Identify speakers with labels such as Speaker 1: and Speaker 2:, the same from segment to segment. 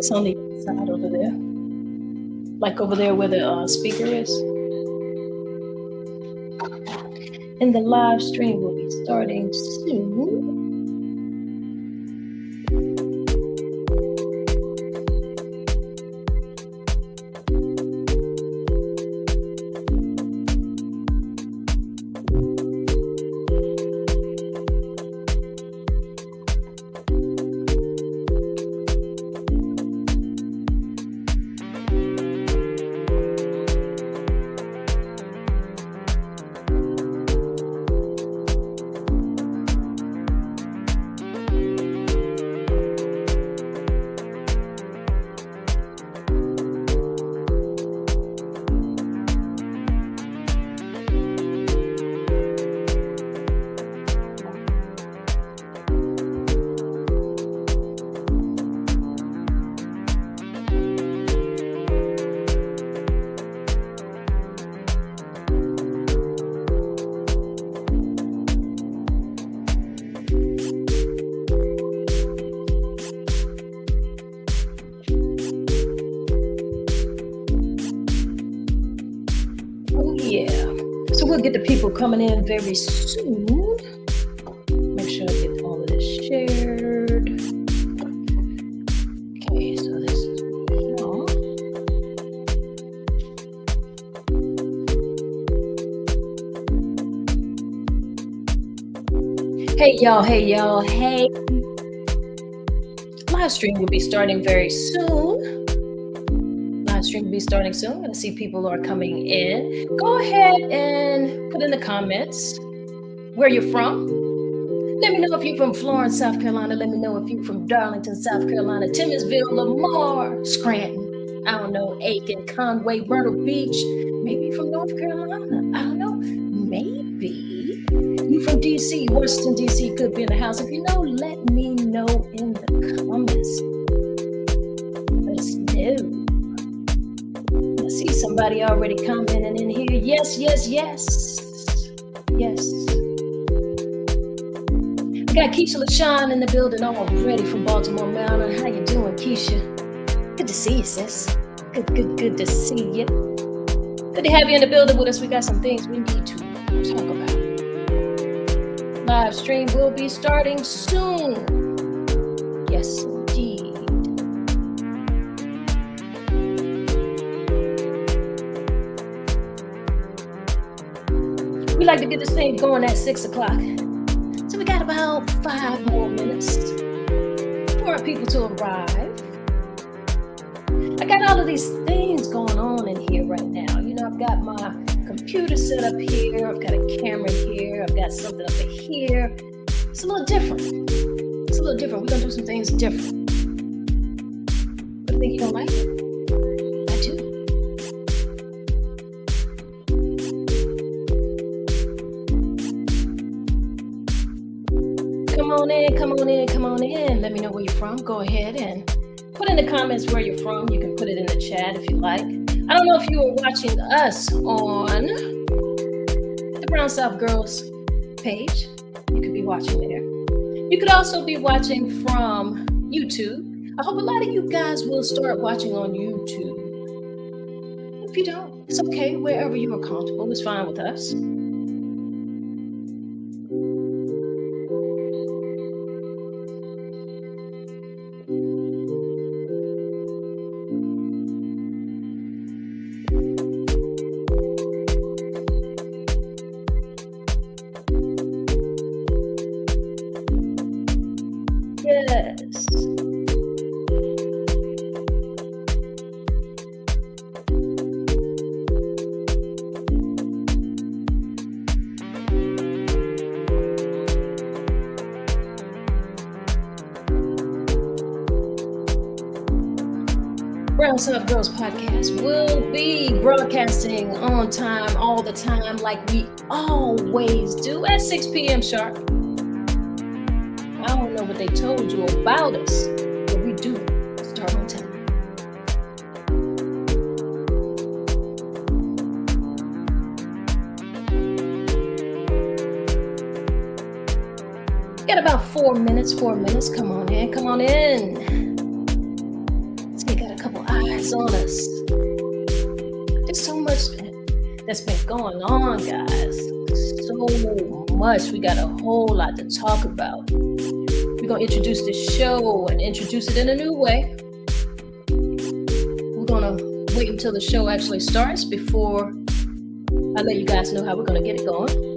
Speaker 1: it's on the other side over there, like over there where the speaker is. And the live stream will be starting soon. Get the people coming in very soon. Make sure I get all of this shared. Okay, so this is y'all. Hey y'all, hey. Live stream will be starting very soon. Stream will be starting soon. I see people are coming in. Go ahead and put in the comments where you're from. Let me know if you're from Florence, South Carolina. Let me know if you're from Darlington, South Carolina, Timmonsville, Lamar, Scranton, I don't know, Aiken, Conway, Myrtle Beach, maybe from North Carolina. I don't know. Maybe you from DC, Washington, DC could be in the house. If you know, let me know in the comments. Let's know. See somebody already commenting in here. Yes. I got Keisha LaShawn in the building already from Baltimore, Maryland. How you doing, Keisha? Good to see you, sis. Good to see you. Good to have you in the building with us. We got some things we need to talk about. Live stream will be starting soon. Yes, indeed. We like to get this thing going at 6 o'clock. So we got about 5 more minutes for our people to arrive. I got all of these things going on in here right now. You know, I've got my computer set up here. I've got a camera here. I've got something up here. It's a little different. We're going to do some things different. But I think you don't like it. Come on in. Let me know where you're from. Go ahead and put in the comments where you're from. You can put it in the chat if you like. I don't know if you are watching us on the Brown South Girls page. You could be watching there. You could also be watching from YouTube. I hope a lot of you guys will start watching on YouTube. If you don't, it's okay. Wherever you are comfortable, it's fine with us. Brown South Girls podcast will be broadcasting on time, all the time, like we always do at 6 p.m. sharp. I don't know what they told you about us, but we do start on time. Got about 4 minutes. Come on in. is on us. There's so much that's been going on, guys. So much. We got a whole lot to talk about. We're going to introduce the show and introduce it in a new way. We're going to wait until the show actually starts before I let you guys know how we're going to get it going.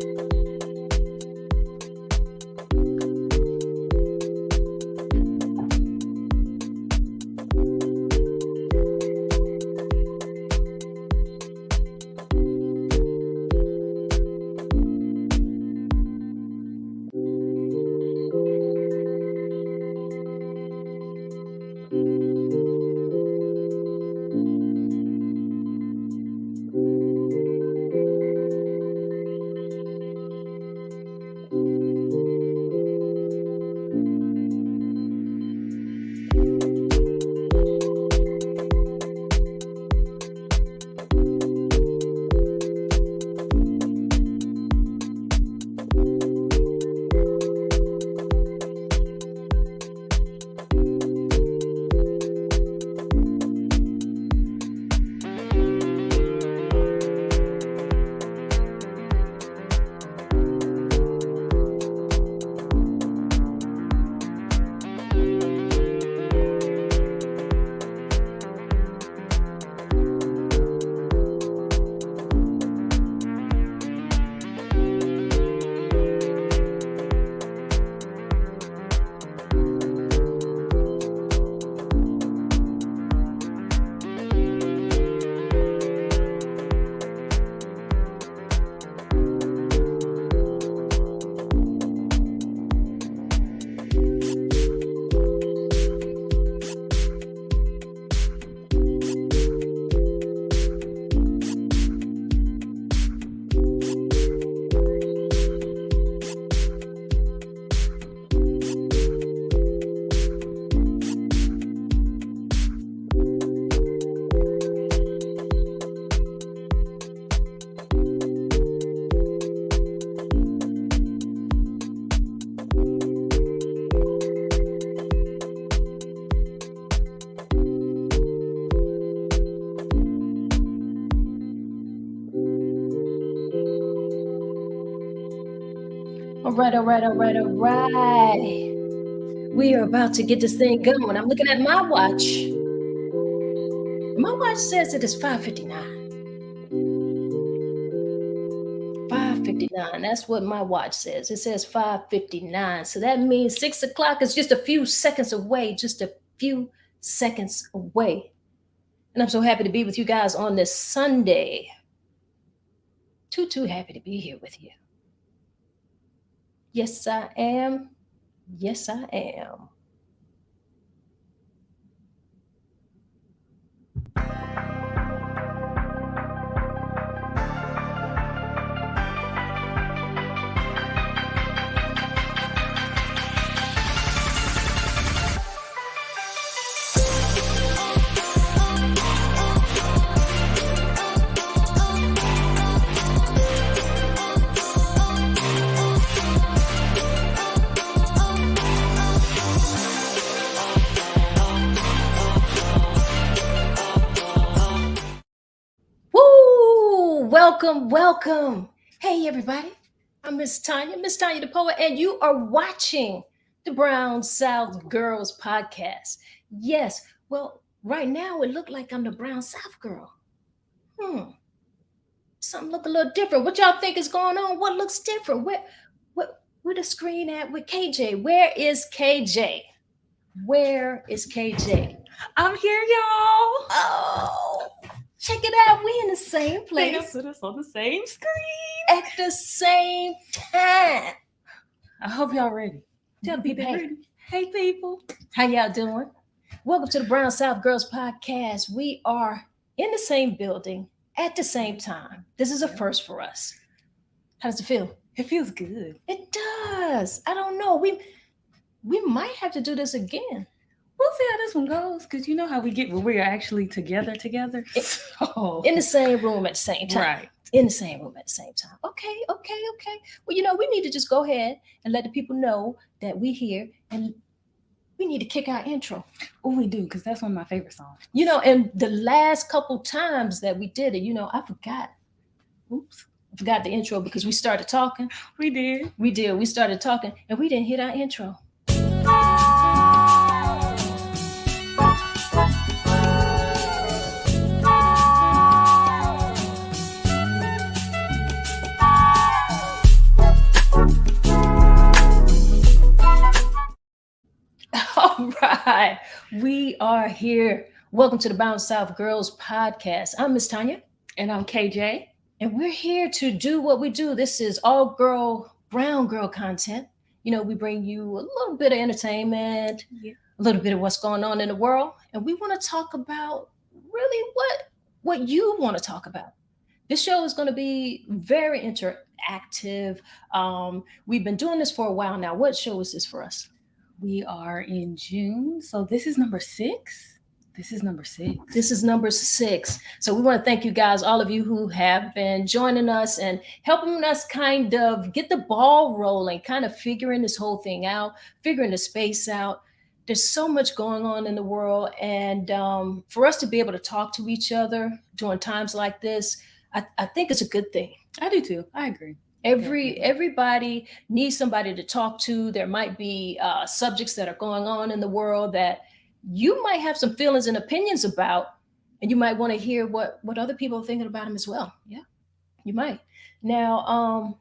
Speaker 1: All right. We are about to get this thing going. I'm looking at my watch. My watch says it is 5:59. 5:59. That's what my watch says. It says 5:59. So that means 6 o'clock is just a few seconds away. Just a few seconds away. And I'm so happy to be with you guys on this Sunday. Too happy to be here with you. Yes, I am. Yes, I am. Welcome. Hey, everybody. I'm Miss Tanya the Poet, and you are watching the Brown South Girls podcast. Yes, well, right now it looked like I'm the Brown South girl. Something look a little different. What y'all think is going on? What looks different? Where the screen at with KJ? Where is KJ? Where is KJ?
Speaker 2: I'm here, y'all.
Speaker 1: Oh, check it out. We in the same place.
Speaker 2: They put us on the same screen
Speaker 1: at the same time.
Speaker 2: I hope y'all ready.
Speaker 1: Tell people,
Speaker 2: hey people.
Speaker 1: How y'all doing? Welcome to the Brown South Girls podcast. We are in the same building at the same time. This is a first for us. How does it feel?
Speaker 2: It feels good.
Speaker 1: It does. I don't know. We might have to do this again.
Speaker 2: We'll see how this one goes, because you know how we get when we're actually together.
Speaker 1: In the same room at the same time.
Speaker 2: Right.
Speaker 1: In the same room at the same time. Okay. Well, we need to just go ahead and let the people know that we're here and we need to kick our intro.
Speaker 2: Oh, we do, because that's one of my favorite songs.
Speaker 1: And the last couple times that we did it, I forgot. Oops. I forgot the intro because we started talking.
Speaker 2: We did.
Speaker 1: We started talking and we didn't hit our intro. All right, we are here. Welcome to the Bound South Girls podcast. I'm Miss Tanya.
Speaker 2: And I'm KJ.
Speaker 1: And we're here to do what we do. This is all girl, brown girl content. We bring you a little bit of entertainment, a little bit of what's going on in the world. And we want to talk about really what you want to talk about. This show is going to be very interactive. We've been doing this for a while now. What show is this for us?
Speaker 2: We are in June. So this is number 6. This is number 6.
Speaker 1: This is number 6. So we want to thank you guys, all of you who have been joining us and helping us kind of get the ball rolling, kind of figuring this whole thing out, figuring the space out. There's so much going on in the world. And for us to be able to talk to each other during times like this, I think it's a good thing.
Speaker 2: I do too. I agree.
Speaker 1: Everybody needs somebody to talk to. There might be subjects that are going on in the world that you might have some feelings and opinions about, and you might want to hear what other people are thinking about them as well.
Speaker 2: Yeah,
Speaker 1: you might. Now,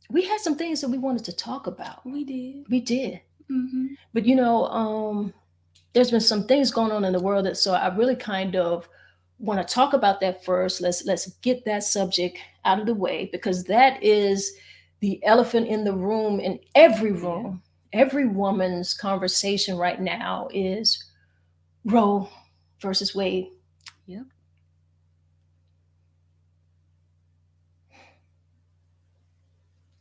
Speaker 1: we had some things that we wanted to talk about.
Speaker 2: We did.
Speaker 1: Mm-hmm. But there's been some things going on in the world so I really kind of want to talk about that first. Let's get that subject out of the way, because that is the elephant in the room, in every room. Every woman's conversation right now is Roe versus Wade.
Speaker 2: Yep.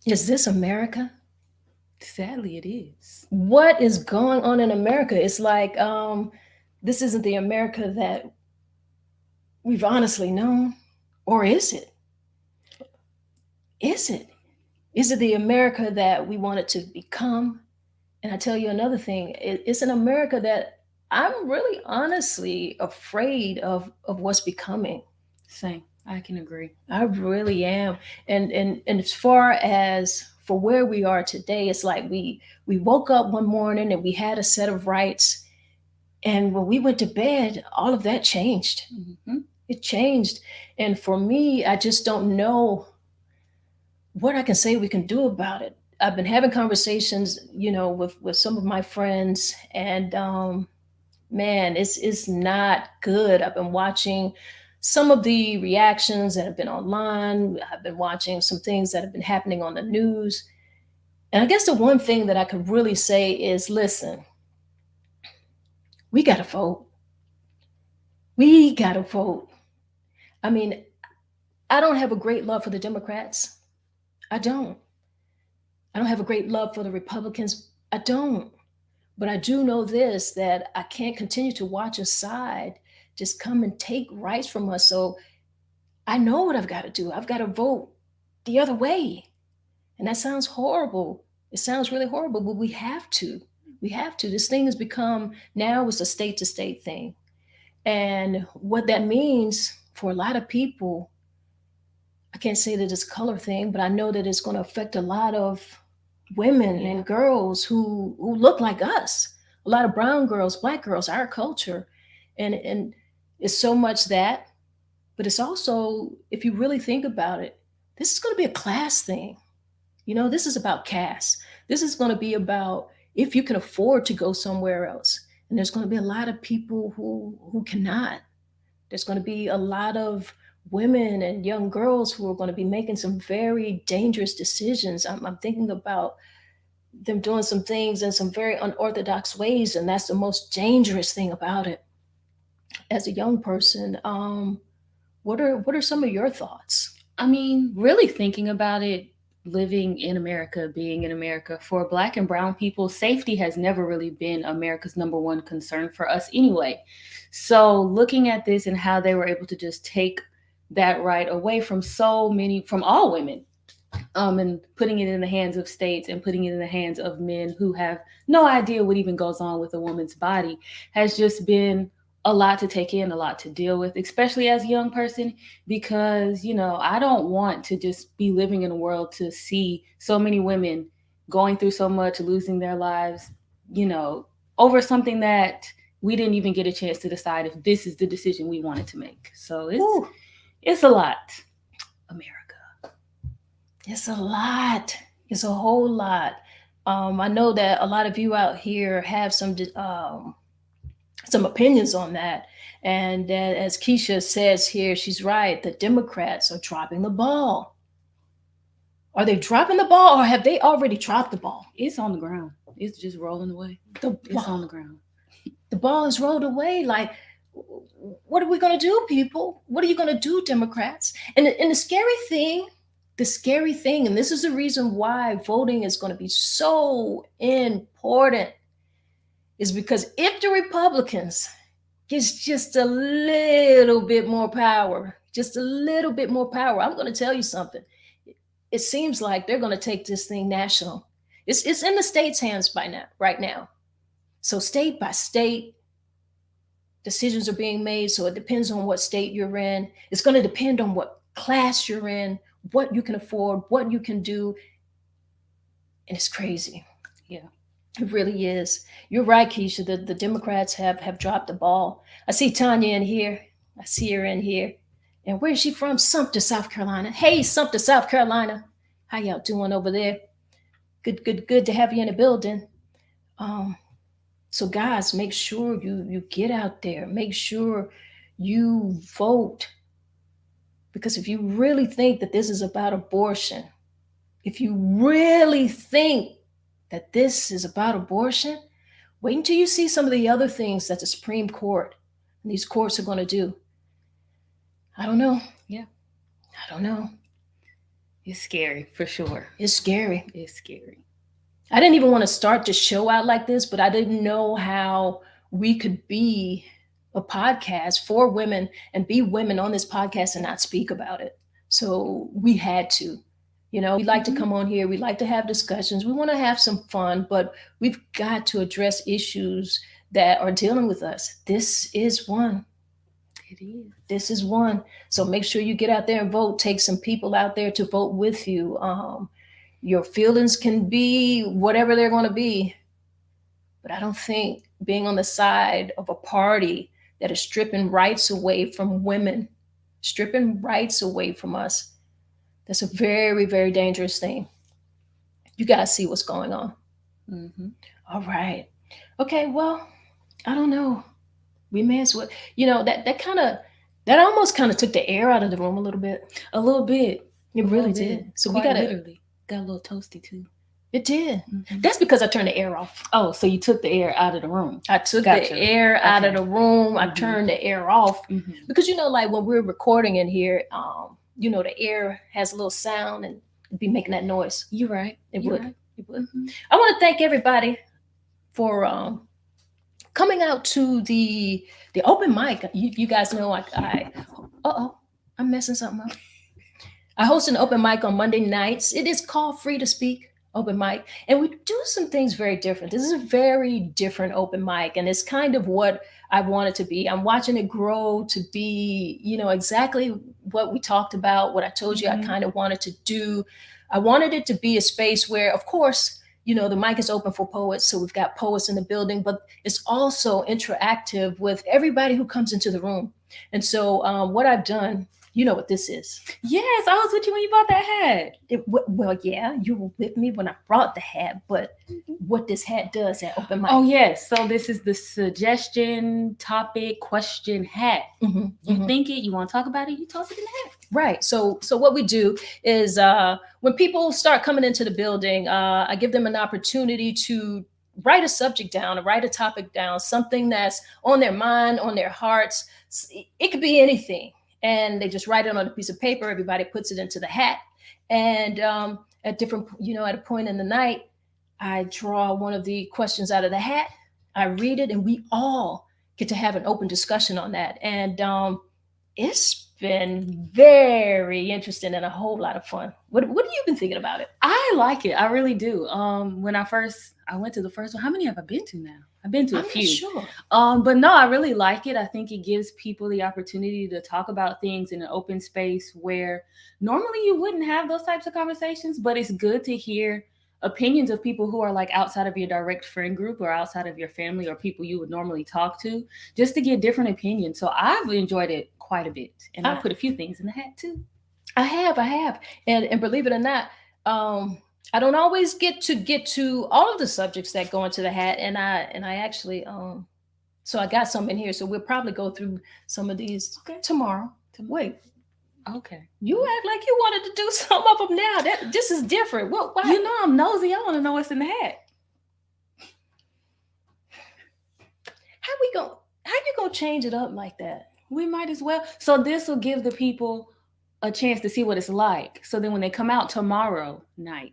Speaker 1: Is this America?
Speaker 2: Sadly, it is.
Speaker 1: What is going on in America? It's like this isn't the America that we've honestly known. Or is it? Is it? Is it the America that we wanted to become? And I tell you another thing, it's an America that I'm really honestly afraid of what's becoming.
Speaker 2: Same. I can agree.
Speaker 1: I really am. And as far as for where we are today, it's like we woke up one morning and we had a set of rights. And when we went to bed, all of that changed.
Speaker 2: Mm-hmm.
Speaker 1: It changed. And for me, I just don't know what I can say we can do about it. I've been having conversations, with some of my friends, and man, it's not good. I've been watching some of the reactions that have been online. I've been watching some things that have been happening on the news. And I guess the one thing that I could really say is, listen, we got to vote. We got to vote. I mean, I don't have a great love for the Democrats. I don't have a great love for the Republicans. I don't. But I do know this, that I can't continue to watch a side just come and take rights from us. So I know what I've got to do. I've got to vote the other way. And that sounds horrible. It sounds really horrible, but we have to. We have to. This thing has become, now it's a state to state thing. And what that means for a lot of people, I can't say that it's a color thing, but I know that it's going to affect a lot of women and girls who look like us, a lot of brown girls, Black girls, our culture. And it's so much that, but it's also, if you really think about it, this is going to be a class thing. This is about caste. This is going to be about if you can afford to go somewhere else. And there's going to be a lot of people who cannot. There's going to be a lot of women and young girls who are going to be making some very dangerous decisions. I'm thinking about them doing some things in some very unorthodox ways, and that's the most dangerous thing about it. As a young person, what are some of your thoughts?
Speaker 2: I mean, really thinking about it, living in America, being in America, for Black and brown people, safety has never really been America's number one concern for us anyway. So looking at this and how they were able to just take that right away from so many, from all women, and putting it in the hands of states and putting it in the hands of men who have no idea what even goes on with a woman's body has just been a lot to take in, a lot to deal with, especially as a young person, because, I don't want to just be living in a world to see so many women going through so much, losing their lives, over something that we didn't even get a chance to decide if this is the decision we wanted to make. So it's a lot, America.
Speaker 1: It's a lot. It's a whole lot. I know that a lot of you out here have some opinions on that. And as Keisha says here, she's right. The Democrats are dropping the ball. Are they dropping the ball, or have they already dropped the ball?
Speaker 2: It's on the ground. It's just rolling away. It's on the ground.
Speaker 1: The ball is rolled away. Like, what are we going to do, people? What are you going to do, Democrats? And the scary thing, and this is the reason why voting is going to be so important, is because if the Republicans gets just a little bit more power, I'm going to tell you something. It seems like they're going to take this thing national. It's in the state's hands right now. So state by state, decisions are being made. So it depends on what state you're in. It's going to depend on what class you're in, what you can afford, what you can do. And it's crazy.
Speaker 2: Yeah,
Speaker 1: it really is. You're right, Keisha. The Democrats have dropped the ball. I see Tanya in here. I see her in here. And where is she from? Sumter, South Carolina. Hey, Sumter, South Carolina. How y'all doing over there? Good to have you in the building. So guys, make sure you get out there. Make sure you vote. Because if you really think that this is about abortion, if you really think that this is about abortion, wait until you see some of the other things that the Supreme Court and these courts are going to do. I don't know.
Speaker 2: Yeah.
Speaker 1: I don't know.
Speaker 2: It's scary, for sure.
Speaker 1: It's scary.
Speaker 2: It's scary.
Speaker 1: I didn't even want to start the show out like this, but I didn't know how we could be a podcast for women and be women on this podcast and not speak about it. So we had to. We like to come on here. We like to have discussions. We want to have some fun, but we've got to address issues that are dealing with us. This is one.
Speaker 2: It is.
Speaker 1: This is one. So make sure you get out there and vote. Take some people out there to vote with you. Your feelings can be whatever they're going to be. But I don't think being on the side of a party that is stripping rights away from women, stripping rights away from us, that's a very, very dangerous thing. You guys see what's going on.
Speaker 2: Mm-hmm.
Speaker 1: All right. Okay, well, I don't know. We may as well, that almost kind of took the air out of the room a little bit.
Speaker 2: A little bit.
Speaker 1: It really did. So
Speaker 2: we literally got a little toasty too.
Speaker 1: It did. Mm-hmm. That's because I turned the air off.
Speaker 2: Oh, so you took the air out of the room.
Speaker 1: I took the air out of the room. I turned the air off.
Speaker 2: Mm-hmm.
Speaker 1: Because, like when we're recording in here, the air has a little sound and it'd be making that noise.
Speaker 2: You're right.
Speaker 1: It would.
Speaker 2: Mm-hmm.
Speaker 1: I want to thank everybody for coming out to the open mic. You guys know I'm messing something up. I host an open mic on Monday nights. It is called Free to Speak Open Mic. And we do some things very different. This is a very different open mic. And it's kind of what I want it to be. I'm watching it grow to be, exactly what we talked about, what I told you I kind of wanted to do. I wanted it to be a space where, of course, the mic is open for poets. So we've got poets in the building, but it's also interactive with everybody who comes into the room. And so what I've done, you know what this is.
Speaker 2: Yes, I was with you when you bought that hat.
Speaker 1: Well, yeah, you were with me when I brought the hat, but what this hat does at open mic.
Speaker 2: Oh, yes. So this is the suggestion, topic, question hat.
Speaker 1: Mm-hmm,
Speaker 2: you think it, you want to talk about it, you toss it in the hat.
Speaker 1: Right. So what we do is when people start coming into the building, I give them an opportunity to write a subject down, or write a topic down, something that's on their mind, on their hearts. It could be anything. And they just write it on a piece of paper. Everybody puts it into the hat. And at a point in the night, I draw one of the questions out of the hat. I read it, and we all get to have an open discussion on that. And it's been very interesting and a whole lot of fun. What have you been thinking about it?
Speaker 2: I like it. I really do. When I went to the first one. How many have I been to now? I've been to a
Speaker 1: I'm not
Speaker 2: few.
Speaker 1: sure.
Speaker 2: But no, I really like it. I think it gives people the opportunity to talk about things in an open space where normally you wouldn't have those types of conversations, but it's good to hear opinions of people who are like outside of your direct friend group or outside of your family or people you would normally talk to, just to get different opinions. So I've enjoyed it quite a bit. And I put a few things in the hat too.
Speaker 1: I have. And believe it or not, I don't always get to all of the subjects that go into the hat. And I actually so I got some in here. So we'll probably go through some of these tomorrow. Wait.
Speaker 2: Okay.
Speaker 1: You act like you wanted to do some of them now. This is different. What? Why?
Speaker 2: You know I'm nosy. I want to know what's in the hat.
Speaker 1: How you gonna change it up like that?
Speaker 2: We might as well. So this will give the people a chance to see what it's like. So then when they come out tomorrow night,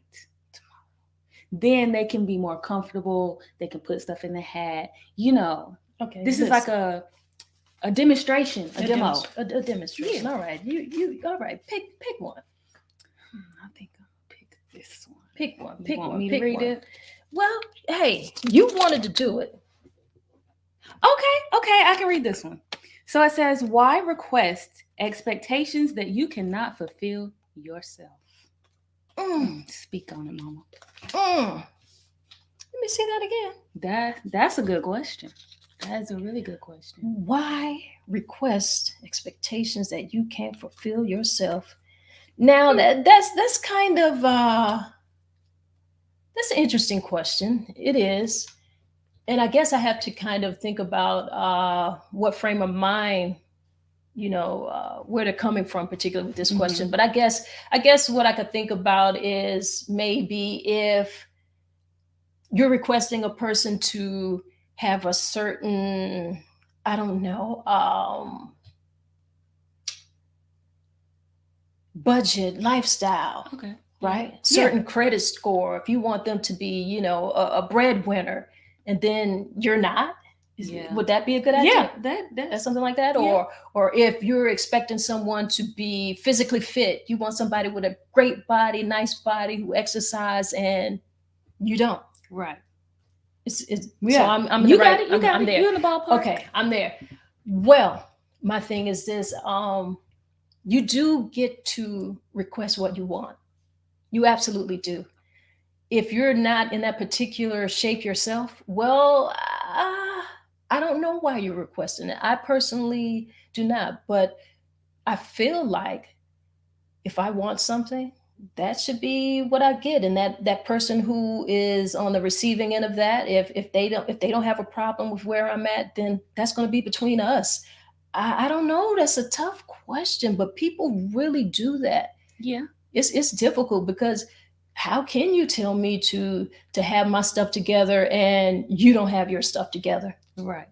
Speaker 2: then they can be more comfortable. They can put stuff in the hat. You know.
Speaker 1: Okay.
Speaker 2: This is like a demonstration, a demo.
Speaker 1: A demonstration. Yeah. All right. You all right. Pick one.
Speaker 2: I think I'll pick this one.
Speaker 1: Pick one.
Speaker 2: You
Speaker 1: Pick
Speaker 2: want
Speaker 1: one.
Speaker 2: me
Speaker 1: Pick
Speaker 2: to read
Speaker 1: one.
Speaker 2: it?
Speaker 1: Well, hey, you wanted to do it.
Speaker 2: Okay, I can read this one. So it says, why request expectations that you cannot fulfill yourself? Speak on it, mama.
Speaker 1: Let me see that again.
Speaker 2: That's a good question. That's a really good question.
Speaker 1: Why request expectations that you can't fulfill yourself? Now that's kind of that's an interesting question. It is. And I guess I have to kind of think about what frame of mind, where they're coming from, particularly with this question. But I guess what I could think about is maybe if you're requesting a person to have a certain, I don't know, budget, lifestyle.
Speaker 2: Okay.
Speaker 1: Right? Certain credit score. If you want them to be, a breadwinner, and then you're not, would that be a good idea?
Speaker 2: Yeah,
Speaker 1: that's something like that.
Speaker 2: Yeah.
Speaker 1: Or if you're expecting someone to be physically fit, you want somebody with a great body, nice body, who exercise, and you don't.
Speaker 2: Right.
Speaker 1: So I'm you got it. You got it. There.
Speaker 2: You're in the ballpark.
Speaker 1: Okay, I'm there. Well, my thing is this: you do get to request what you want. You absolutely do. If you're not in that particular shape yourself, well, I don't know why you're requesting it. I personally do not, but I feel like if I want something, that should be what I get. And that person who is on the receiving end of that, if they don't have a problem with where I'm at, then that's going to be between us. I don't know. That's a tough question, but people really do that.
Speaker 2: Yeah.
Speaker 1: It's difficult because how can you tell me to have my stuff together and you don't have your stuff together?
Speaker 2: Right.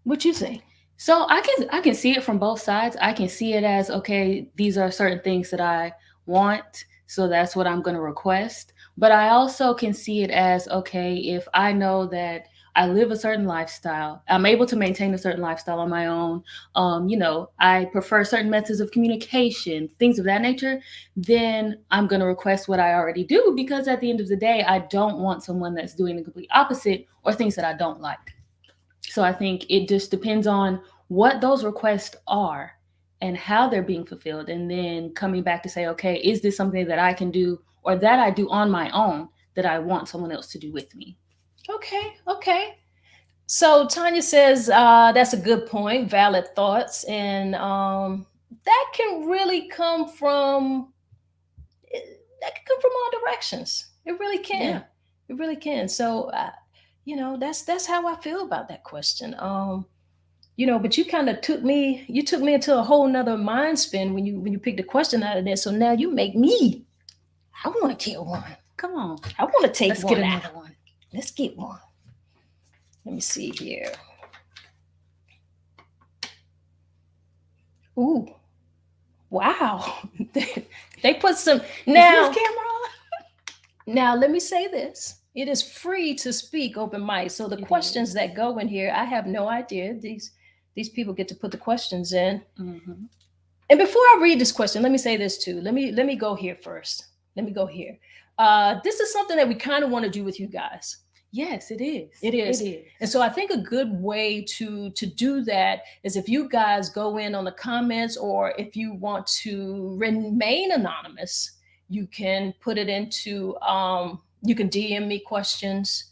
Speaker 1: What you think?
Speaker 2: So I can see it from both sides. I can see it as, okay, these are certain things that I want, so that's what I'm going to request. But I also can see it as, okay, if I know that I live a certain lifestyle, I'm able to maintain a certain lifestyle on my own, I prefer certain methods of communication, things of that nature, then I'm going to request what I already do, because at the end of the day, I don't want someone that's doing the complete opposite or things that I don't like. So I think it just depends on what those requests are and how they're being fulfilled. And then coming back to say, okay, is this something that I can do or that I do on my own that I want someone else to do with me?
Speaker 1: Okay. So Tanya says that's a good point, valid thoughts. And that can really come from all directions. It really can.
Speaker 2: Yeah.
Speaker 1: It really can. So that's how I feel about that question. But you kind of took me into a whole nother mind spin when you picked the question out of there. So now you make me, I want to kill one.
Speaker 2: Come on.
Speaker 1: I want to take
Speaker 2: Let's
Speaker 1: one
Speaker 2: get
Speaker 1: out.
Speaker 2: another one.
Speaker 1: Let's get one. Let me see here. Ooh. Wow. They put some now.
Speaker 2: Is this camera on?
Speaker 1: Now let me say this. It is free to speak open mic. So the questions that go in here, I have no idea. These people get to put the questions in.
Speaker 2: Mm-hmm.
Speaker 1: And before I read this question, let me say this too. Let me go here first. Let me go here. This is something that we kind of want to do with you guys.
Speaker 2: Yes, it is.
Speaker 1: It is.
Speaker 2: It is.
Speaker 1: And so I think a good way to do that is if you guys go in on the comments, or if you want to remain anonymous, you can put it into you can DM me questions,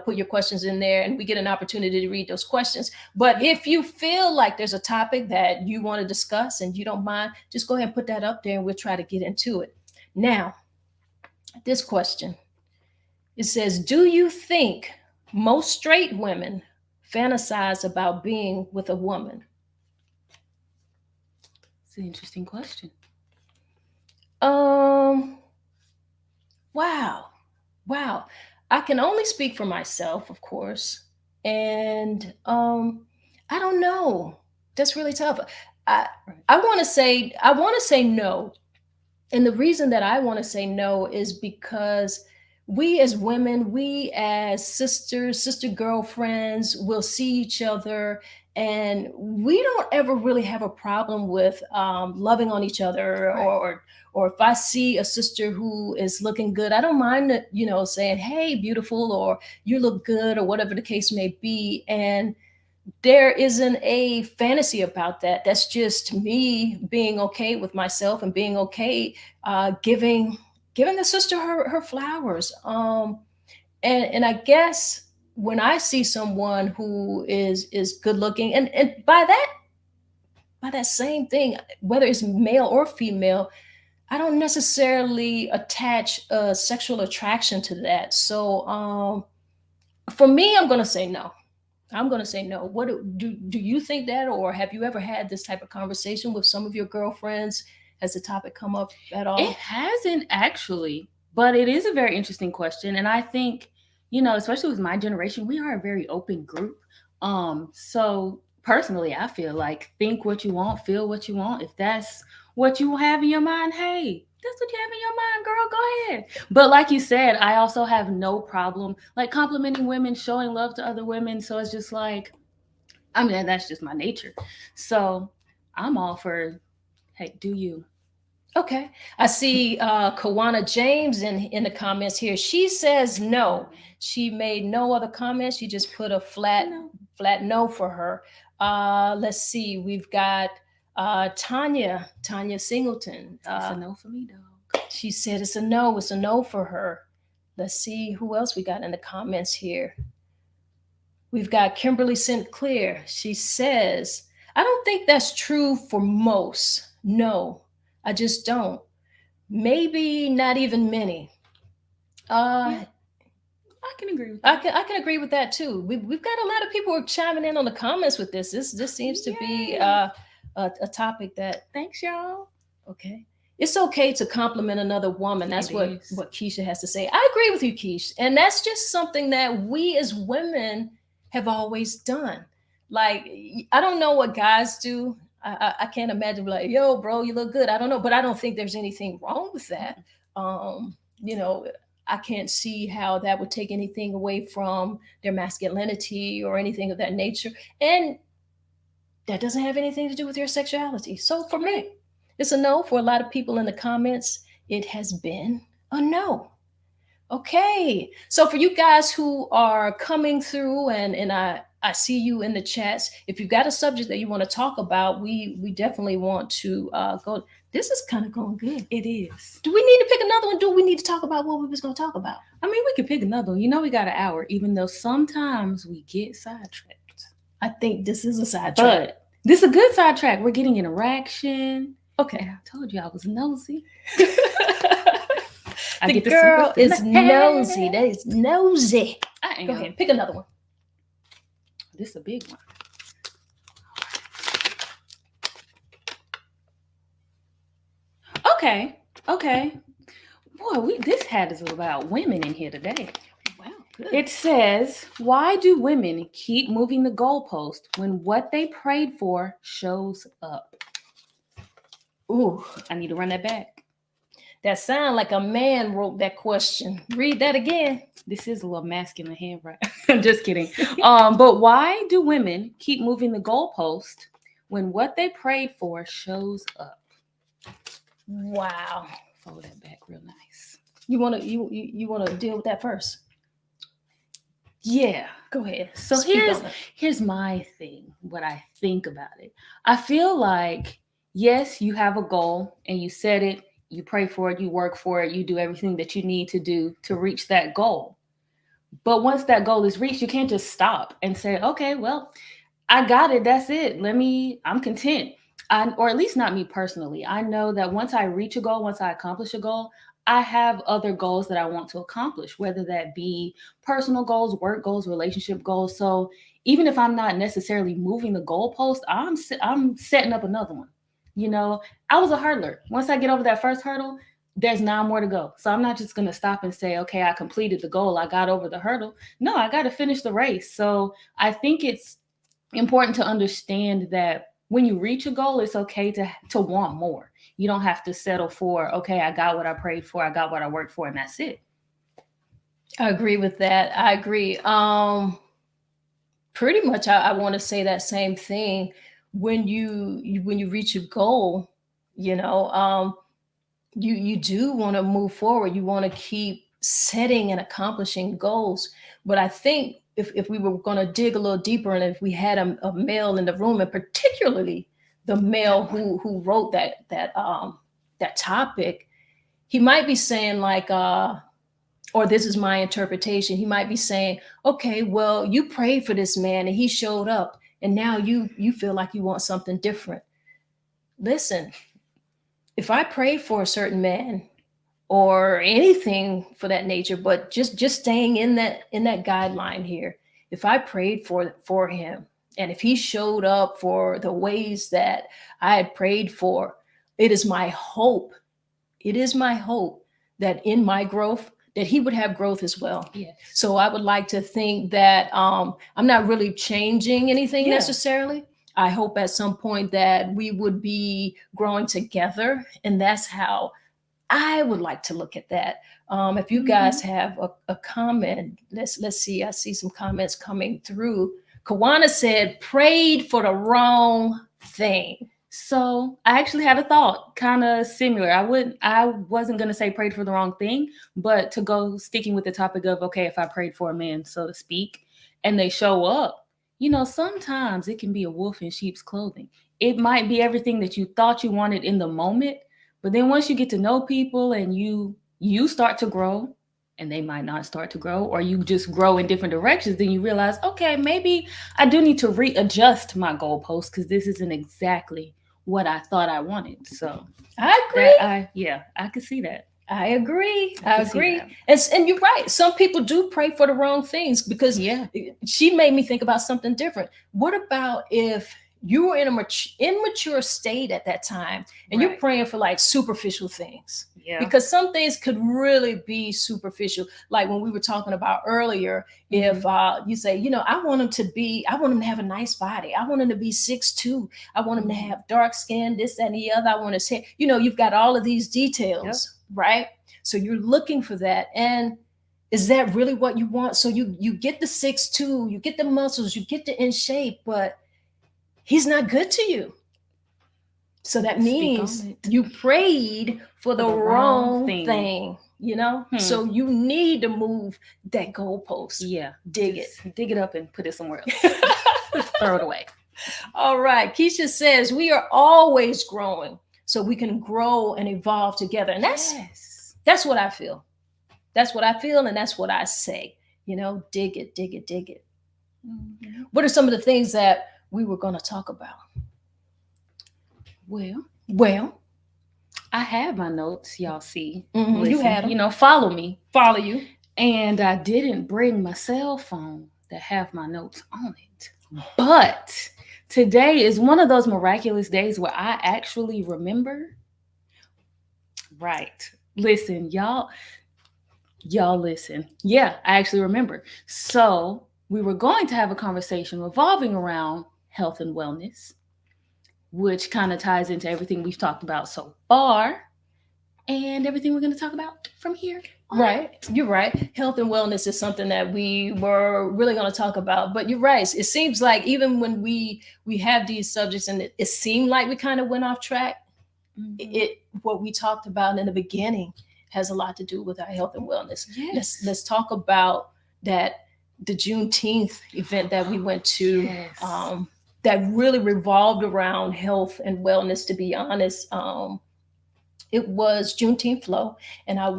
Speaker 1: put your questions in there, and we get an opportunity to read those questions. But if you feel like there's a topic that you want to discuss and you don't mind, just go ahead and put that up there and we'll try to get into it. Now, this question, it says, do you think most straight women fantasize about being with a woman?
Speaker 2: It's an interesting question.
Speaker 1: Wow. I can only speak for myself, of course. And I don't know. That's really tough. I I want to say no. And the reason that I want to say no is because we as women, we as sisters, sister girlfriends will see each other, and we don't ever really have a problem with loving on each other,
Speaker 2: Right.
Speaker 1: or if I see a sister who is looking good, I don't mind saying, hey, beautiful, or you look good, or whatever the case may be. And there isn't a fantasy about that. That's just me being okay with myself and being okay giving the sister her flowers. And I guess when I see someone who is good looking, and by that same thing, whether it's male or female, I don't necessarily attach a sexual attraction to that. So for me, I'm gonna say no. I'm going to say no. What do you think that, or have you ever had this type of conversation with some of your girlfriends? Has the topic come up at all?
Speaker 2: It hasn't actually, but it is a very interesting question. And I think, especially with my generation, we are a very open group. So personally, I feel like think what you want, feel what you want. If that's what you have in your mind, hey, that's what you have in your mind, girl, go ahead. But like you said, I also have no problem like complimenting women, showing love to other women. So it's just like, I mean, that's just my nature. So I'm all for, hey, do you?
Speaker 1: Okay. I see Kawana James in the comments here. She says no. She made no other comments. She just put a flat no for her. Let's see. We've got Tanya Singleton.
Speaker 2: It's a no for me, dog.
Speaker 1: She said it's a no. It's a no for her. Let's see who else we got in the comments here. We've got Kimberly Sinclair. She says, I don't think that's true for most. No, I just don't. Maybe not even many.
Speaker 2: Yeah, I can agree with that.
Speaker 1: I can agree with that too. We've got a lot of people who are chiming in on the comments with this. This seems to be
Speaker 2: Yay.
Speaker 1: A topic that.
Speaker 2: Thanks, y'all.
Speaker 1: Okay. It's okay to compliment another woman. That's
Speaker 2: It
Speaker 1: what
Speaker 2: is.
Speaker 1: Keisha has to say. I agree with you, Keisha. And that's just something that we as women have always done. Like, I don't know what guys do. I can't imagine like, yo, bro, you look good. I don't know, but I don't think there's anything wrong with that. You know, I can't see how that would take anything away from their masculinity or anything of that nature. And that doesn't have anything to do with your sexuality. So for me, it's a no. For a lot of people in the comments, it has been a no. Okay. So for you guys who are coming through, and I see you in the chats, if you've got a subject that you want to talk about, we definitely want to go. This is kind of going good.
Speaker 2: It is.
Speaker 1: Do we need to pick another one? Do we need to talk about what we was going to talk about?
Speaker 2: I mean, we could pick another one. You know, we got an hour, even though sometimes we get sidetracked.
Speaker 1: I think this is a sidetrack.
Speaker 2: But this is a good sidetrack. We're getting interaction.
Speaker 1: Okay.
Speaker 2: I told you I was nosy.
Speaker 1: The girl is nosy. That is nosy.
Speaker 2: I am.
Speaker 1: Go ahead, pick another one.
Speaker 2: This is a big one. Okay. Boy, this hat is about women in here today.
Speaker 1: Wow, good.
Speaker 2: It says, why do women keep moving the goalpost when what they prayed for shows up?
Speaker 1: Ooh,
Speaker 2: I need to run that back.
Speaker 1: that sound like a man wrote that question. Read that again.
Speaker 2: This is a little masculine handwriting. I'm just kidding. But why do women keep moving the goalpost when what they prayed for shows up?
Speaker 1: Wow.
Speaker 2: Fold that back real nice.
Speaker 1: You wanna deal with that first?
Speaker 2: Yeah.
Speaker 1: Go ahead.
Speaker 2: So
Speaker 1: Speak on it.
Speaker 2: here's my thing, what I think about it. I feel like, yes, you have a goal and you set it, you pray for it, you work for it, you do everything that you need to do to reach that goal. But once that goal is reached, you can't just stop and say, okay, well, I got it. That's it. I'm content. Or at least not me personally. I know that once I reach a goal, once I accomplish a goal, I have other goals that I want to accomplish, whether that be personal goals, work goals, relationship goals. So even if I'm not necessarily moving the goalpost, I'm setting up another one. You know, I was a hurdler. Once I get over that first hurdle, there's 9 more to go. So I'm not just going to stop and say, okay, I completed the goal. I got over the hurdle. No, I got to finish the race. So I think it's important to understand that when you reach a goal, it's okay to want more. You don't have to settle for, okay, I got what I prayed for, I got what I worked for, and that's it.
Speaker 1: I agree with that. I agree. Pretty much, I want to say that same thing. When when you reach a goal, you know, you do want to move forward. You want to keep setting and accomplishing goals. But I think if we were going to dig a little deeper, and if we had a male in the room, and particularly the male who wrote that topic, he might be saying like, or this is my interpretation. He might be saying, okay, well, you prayed for this man and he showed up, and now you feel like you want something different. Listen, if I prayed for a certain man or anything for that nature, but just staying in that guideline here, if I prayed for him and if he showed up for the ways that I had prayed for, it is my hope. It is my hope that in my growth, that he would have growth as well.
Speaker 2: Yes.
Speaker 1: So I would like to think that I'm not really changing anything necessarily. I hope at some point that we would be growing together, and that's how I would like to look at that. If you guys have a comment, let's see. I see some comments coming through. Kawana said, "Prayed for the wrong thing."
Speaker 2: So I actually had a thought kind of similar. I wasn't going to say prayed for the wrong thing, but to go sticking with the topic of, okay, if I prayed for a man, so to speak, and they show up, sometimes it can be a wolf in sheep's clothing. It might be everything that you thought you wanted in the moment, but then once you get to know people and you start to grow, and they might not start to grow, or you just grow in different directions, then you realize, okay, maybe I do need to readjust my goalposts because this isn't exactly what I thought I wanted. So
Speaker 1: I agree.
Speaker 2: I could see that.
Speaker 1: I agree. I agree. And you're right. Some people do pray for the wrong things, because she made me think about something different. What about if you were in an immature state at that time, and you're praying for like superficial things?
Speaker 2: Yeah.
Speaker 1: Because some things could really be superficial. Like when we were talking about earlier, if you say, I want him to have a nice body. I want him to be 6'2". I want him to have dark skin, this, that, and the other. I want his hair. You've got all of these details, right? So you're looking for that. And is that really what you want? So you get the 6'2", you get the muscles, you get the in shape, but he's not good to you. So that means you prayed for the wrong thing, So you need to move that goalpost.
Speaker 2: Yeah.
Speaker 1: Dig
Speaker 2: it up and put it somewhere else. Throw it away.
Speaker 1: All right. Keisha says, we are always growing so we can grow and evolve together. And that's what I feel. That's what I feel. And that's what I say, dig it, dig it, dig it. Mm-hmm. What are some of the things that we were going to talk about? Well,
Speaker 2: I have my notes, y'all see.
Speaker 1: Mm-hmm. You had them.
Speaker 2: Follow me.
Speaker 1: Follow you.
Speaker 2: And I didn't bring my cell phone that have my notes on it. But today is one of those miraculous days where I actually remember. Right. Listen, y'all listen. Yeah, I actually remember. So we were going to have a conversation revolving around health and wellness, which kind of ties into everything we've talked about so far and everything we're going to talk about from here.
Speaker 1: Right. You're right. Health and wellness is something that we were really going to talk about. But you're right. It seems like even when we have these subjects and it seemed like we kind of went off track, it what we talked about in the beginning has a lot to do with our health and wellness.
Speaker 2: Yes.
Speaker 1: Let's talk about that the Juneteenth event that we went to.
Speaker 2: Yes.
Speaker 1: That really revolved around health and wellness. To be honest, it was Juneteenth Flow, and I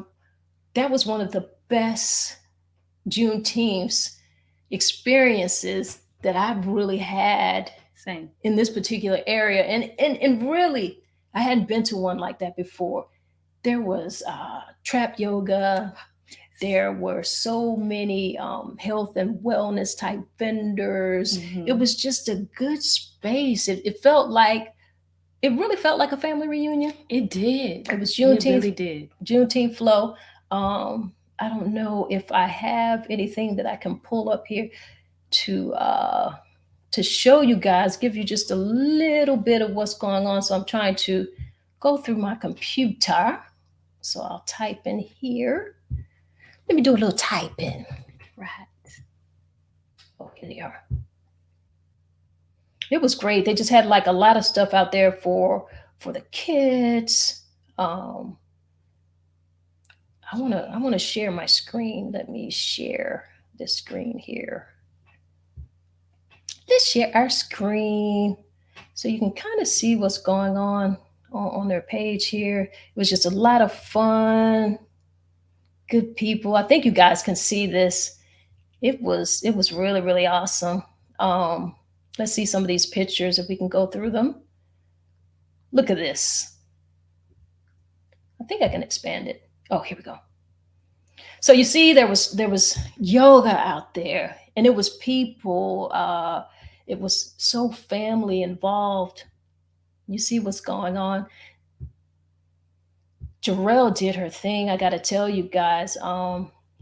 Speaker 1: that was one of the best Juneteenths experiences that I've really had
Speaker 2: Same.
Speaker 1: in this particular area. And really, I hadn't been to one like that before. There was trap yoga. There were so many health and wellness type vendors.
Speaker 2: Mhm.
Speaker 1: It was just a good space. It really felt like a family reunion.
Speaker 2: It did.
Speaker 1: It was
Speaker 2: It really
Speaker 1: Juneteenth,
Speaker 2: did.
Speaker 1: Juneteenth Flow. I don't know if I have anything that I can pull up here to show you guys, give you just a little bit of what's going on. So I'm trying to go through my computer. So I'll type in here. Let me do a little typing.
Speaker 2: Right.
Speaker 1: Oh, here they are. It was great. They just had like a lot of stuff out there for the kids. I wanna share my screen. Let me share this screen here. Let's share our screen so you can kind of see what's going on their page here. It was just a lot of fun, good people. I think you guys can see this. It was really, really awesome. Let's see some of these pictures if we can go through them. Look at this. I think I can expand it. Oh, here we go. So you see, there was yoga out there, and it was people. It was so family involved. You see what's going on. Jarrell did her thing. I got to tell you guys,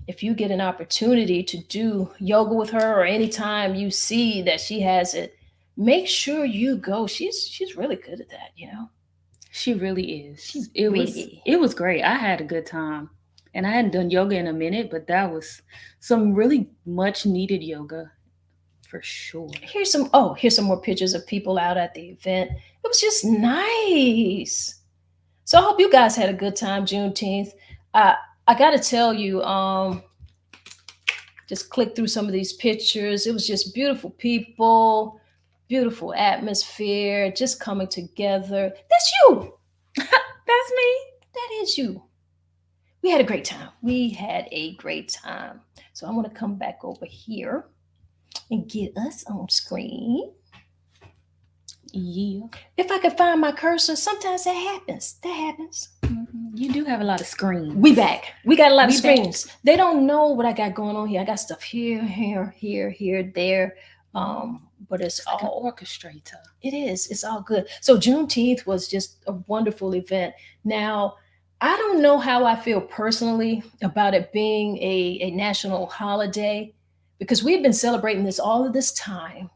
Speaker 1: if you get an opportunity to do yoga with her, or anytime you see that she has it, make sure you go. She's really good at that, you know.
Speaker 2: She really is.
Speaker 1: She's
Speaker 2: It was great. I had a good time. And I hadn't done yoga in a minute, but that was some really much needed yoga for sure.
Speaker 1: Here's some more pictures of people out at the event. It was just nice. So I hope you guys had a good time Juneteenth. I got to tell you, just click through some of these pictures. It was just beautiful people, beautiful atmosphere, just coming together. That's you.
Speaker 2: That's me.
Speaker 1: That is you. We had a great time. We had a great time. So I'm going to come back over here and get us on screen.
Speaker 2: Yeah.
Speaker 1: If I could find my cursor, sometimes that happens. That happens.
Speaker 2: You do have a lot of screens.
Speaker 1: We back. We got a lot of
Speaker 2: We back.
Speaker 1: screens. They don't know what I got going on here. I got stuff here, there. But it's
Speaker 2: Like an
Speaker 1: all
Speaker 2: orchestrator.
Speaker 1: it is. It's all good. So Juneteenth was just a wonderful event. Now, I don't know how I feel personally about it being a national holiday, because we've been celebrating this all of this time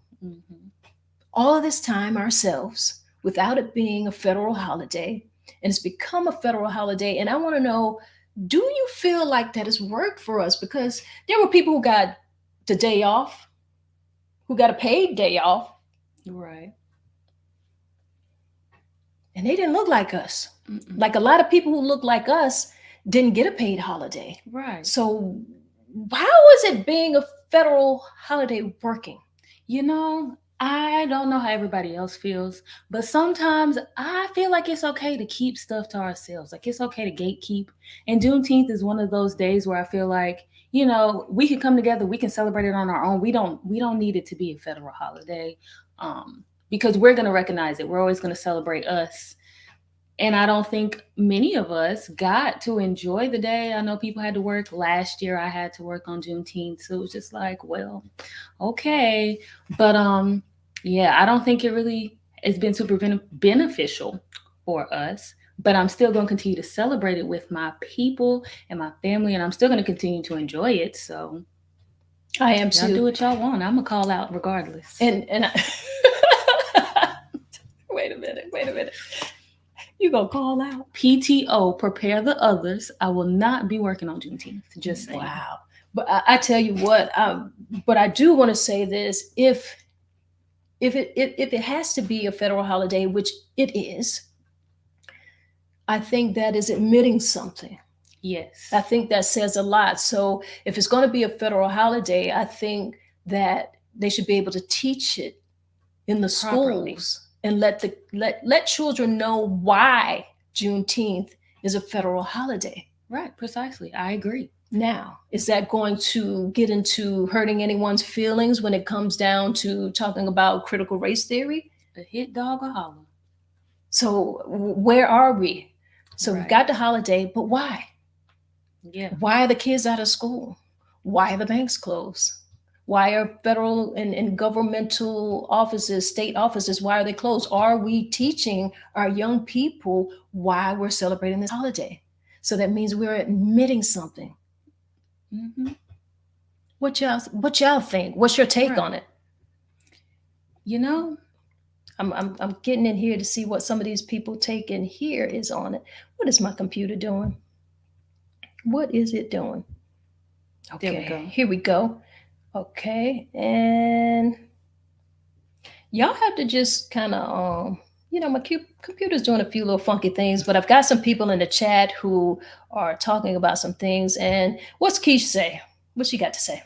Speaker 1: ourselves without it being a federal holiday. And it's become a federal holiday. And I want to know, do you feel like that has worked for us? Because there were people who got the day off, who got a paid day off,
Speaker 2: Right.
Speaker 1: and they didn't look like us.
Speaker 2: Mm-mm.
Speaker 1: Like a lot of people who look like us didn't get a paid holiday.
Speaker 2: Right.
Speaker 1: So how is it being a federal holiday working?
Speaker 2: You know, I don't know how everybody else feels, but sometimes I feel like it's okay to keep stuff to ourselves. Like it's okay to gatekeep. And Juneteenth is one of those days where I feel like, you know, we can come together, we can celebrate it on our own. We don't need it to be a federal holiday, because we're going to recognize it. We're always going to celebrate us. And I don't think many of us got to enjoy the day. I know people had to work. Last year I had to work on Juneteenth. So it was just like, well, okay. But yeah, I don't think it really has been super beneficial for us. But I'm still going to continue to celebrate it with my people and my family. And I'm still going to continue to enjoy it. So
Speaker 1: I am
Speaker 2: y'all do
Speaker 1: too.
Speaker 2: what y'all want. I'm going to call out regardless.
Speaker 1: And wait a minute. You gonna call out?
Speaker 2: PTO, prepare the others. I will not be working on Juneteenth. Just saying.
Speaker 1: Wow. But I tell you what, but I do want to say this: if it has to be a federal holiday, which it is, I think that is admitting something.
Speaker 2: Yes.
Speaker 1: I think that says a lot. So if it's going to be a federal holiday, I think that they should be able to teach it in the
Speaker 2: Properly.
Speaker 1: schools and let children know why Juneteenth is a federal holiday.
Speaker 2: Right, precisely. I agree.
Speaker 1: Now, is that going to get into hurting anyone's feelings when it comes down to talking about critical race theory?
Speaker 2: A hit dog or holler.
Speaker 1: So where are we? So we've
Speaker 2: Right.
Speaker 1: got the holiday, but why?
Speaker 2: Yeah.
Speaker 1: Why are the kids out of school? Why are the banks closed? Why are federal and governmental offices, state offices, why are they closed? Are we teaching our young people why we're celebrating this holiday? So that means we're admitting something.
Speaker 2: Hmm.
Speaker 1: What y'all think? What's your take
Speaker 2: Right.
Speaker 1: on it?
Speaker 2: You know,
Speaker 1: I'm getting in here to see what some of these people take in here is on it. What is my computer doing? What is it doing?
Speaker 2: there we
Speaker 1: Okay,
Speaker 2: go.
Speaker 1: here we go. Okay, and y'all have to just kind of my computer's doing a few little funky things, but I've got some people in the chat who are talking about some things. And what's Keish say? What she got to say?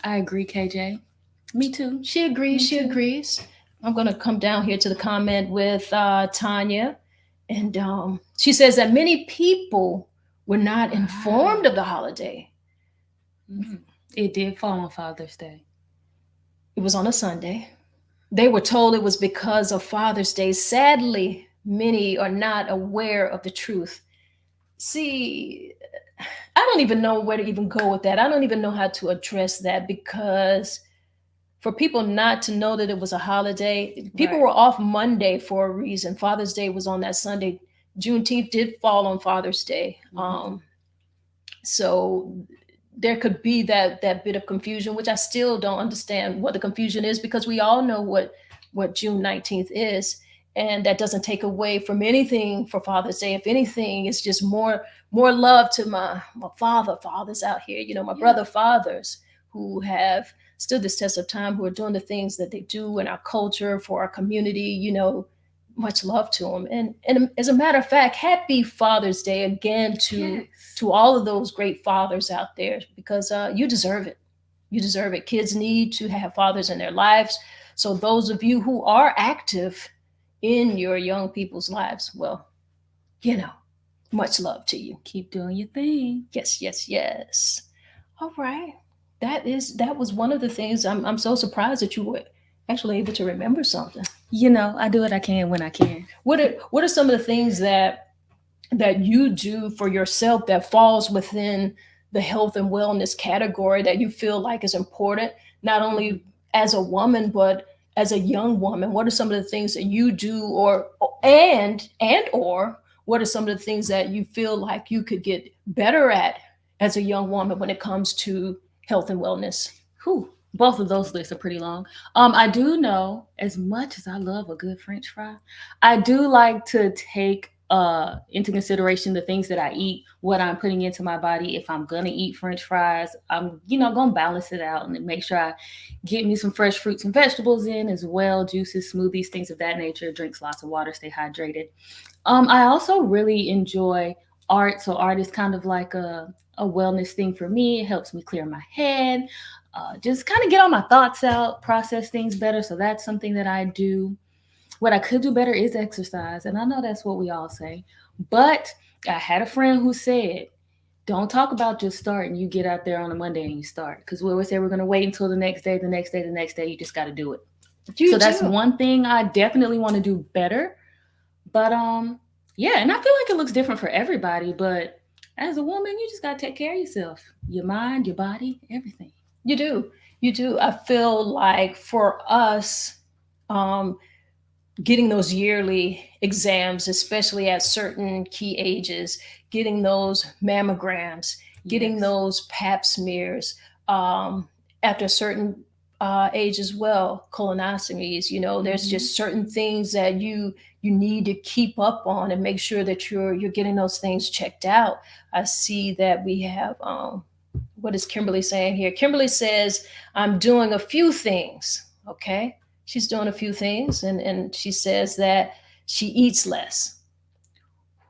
Speaker 2: I agree, KJ. Me too.
Speaker 1: She agrees.
Speaker 2: Me
Speaker 1: She
Speaker 2: too.
Speaker 1: agrees. I'm going to come down here to the comment with Tanya. And she says that many people were not informed of the holiday.
Speaker 2: Mhm. It did fall on Father's Day.
Speaker 1: It was on a Sunday. They were told it was because of Father's Day. Sadly, many are not aware of the truth. See, I don't even know where to even go with that. I don't even know how to address that because for people not to know that it was a holiday, people
Speaker 2: Right.
Speaker 1: were off Monday for a reason. Father's Day was on that Sunday. Juneteenth did fall on Father's Day.
Speaker 2: Mhm.
Speaker 1: So there could be that bit of confusion, which I still don't understand what the confusion is because we all know what June 19th is, and that doesn't take away from anything for Father's Day. If anything, it's just more love to my fathers out here, my
Speaker 2: Yeah.
Speaker 1: brother fathers who have stood this test of time, who are doing the things that they do in our culture for our community, much love to them. And as a matter of fact, happy Father's Day again
Speaker 2: Yes.
Speaker 1: to all of those great fathers out there because you deserve it. You deserve it. Kids need to have fathers in their lives. So those of you who are active in your young people's lives, well, much love to you.
Speaker 2: Keep doing your thing.
Speaker 1: Yes, yes, yes. All right. That was one of the things I'm so surprised that you were actually able to remember something.
Speaker 2: I do what I can when I can.
Speaker 1: What are some of the things that you do for yourself that falls within the health and wellness category that you feel like is important, not only as a woman, but as a young woman? What are some of the things that you do or what are some of the things that you feel like you could get better at as a young woman when it comes to health and wellness?
Speaker 2: Whew. Both of those lists are pretty long. I do know, as much as I love a good French fry, I do like to take into consideration the things that I eat, what I'm putting into my body. If I'm gonna eat French fries, I'm gonna balance it out and make sure I get me some fresh fruits and vegetables in as well, juices, smoothies, things of that nature. Drinks lots of water, stay hydrated. I also really enjoy art. So art is kind of like a wellness thing for me. It helps me clear my head, just kind of get all my thoughts out, process things better. So that's something that I do. What I could do better is exercise. And I know that's what we all say. But I had a friend who said, don't talk about just starting. You get out there on a Monday and you start. Because we always say we're going to wait until the next day, the next day, the next day. You just got to do it. So that's one thing I definitely want to do better. But yeah, and I feel like it looks different for everybody. But as a woman, you just got to take care of yourself, your mind, your body, everything.
Speaker 1: You do. You do. I feel like for us, getting those yearly exams, especially at certain key ages, getting those mammograms, getting
Speaker 2: Yes.
Speaker 1: those pap smears, after a certain age as well, colonoscomies. There's just certain things that you need to keep up on and make sure that you're getting those things checked out. I see that we have what is Kimberly saying here? Kimberly says, I'm doing a few things. Okay. She's doing a few things, and she says that she eats less.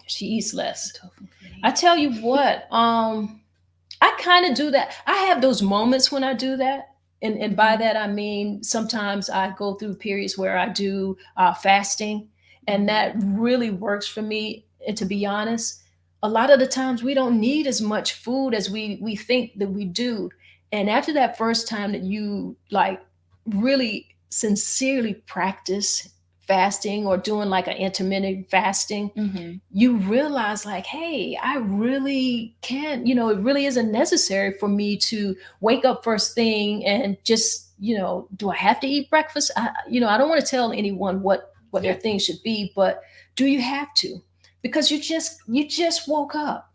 Speaker 1: She eats less.
Speaker 2: Tofu can
Speaker 1: I
Speaker 2: eat.
Speaker 1: tell you what, I kind of do that. I have those moments when I do that. And by
Speaker 2: Mhm,
Speaker 1: that, I mean, sometimes I go through periods where I do fasting, and
Speaker 2: mhm.
Speaker 1: that really works for me. And to be honest, a lot of the times we don't need as much food as we think that we do. And after that first time that you like really sincerely practice fasting or doing like an intermittent fasting,
Speaker 2: Mhm.
Speaker 1: you realize like, hey, I really can't, it really isn't necessary for me to wake up first thing and just, do I have to eat breakfast? I don't want to tell anyone what their
Speaker 2: Yeah.
Speaker 1: thing should be, but do you have to? Because you just woke up.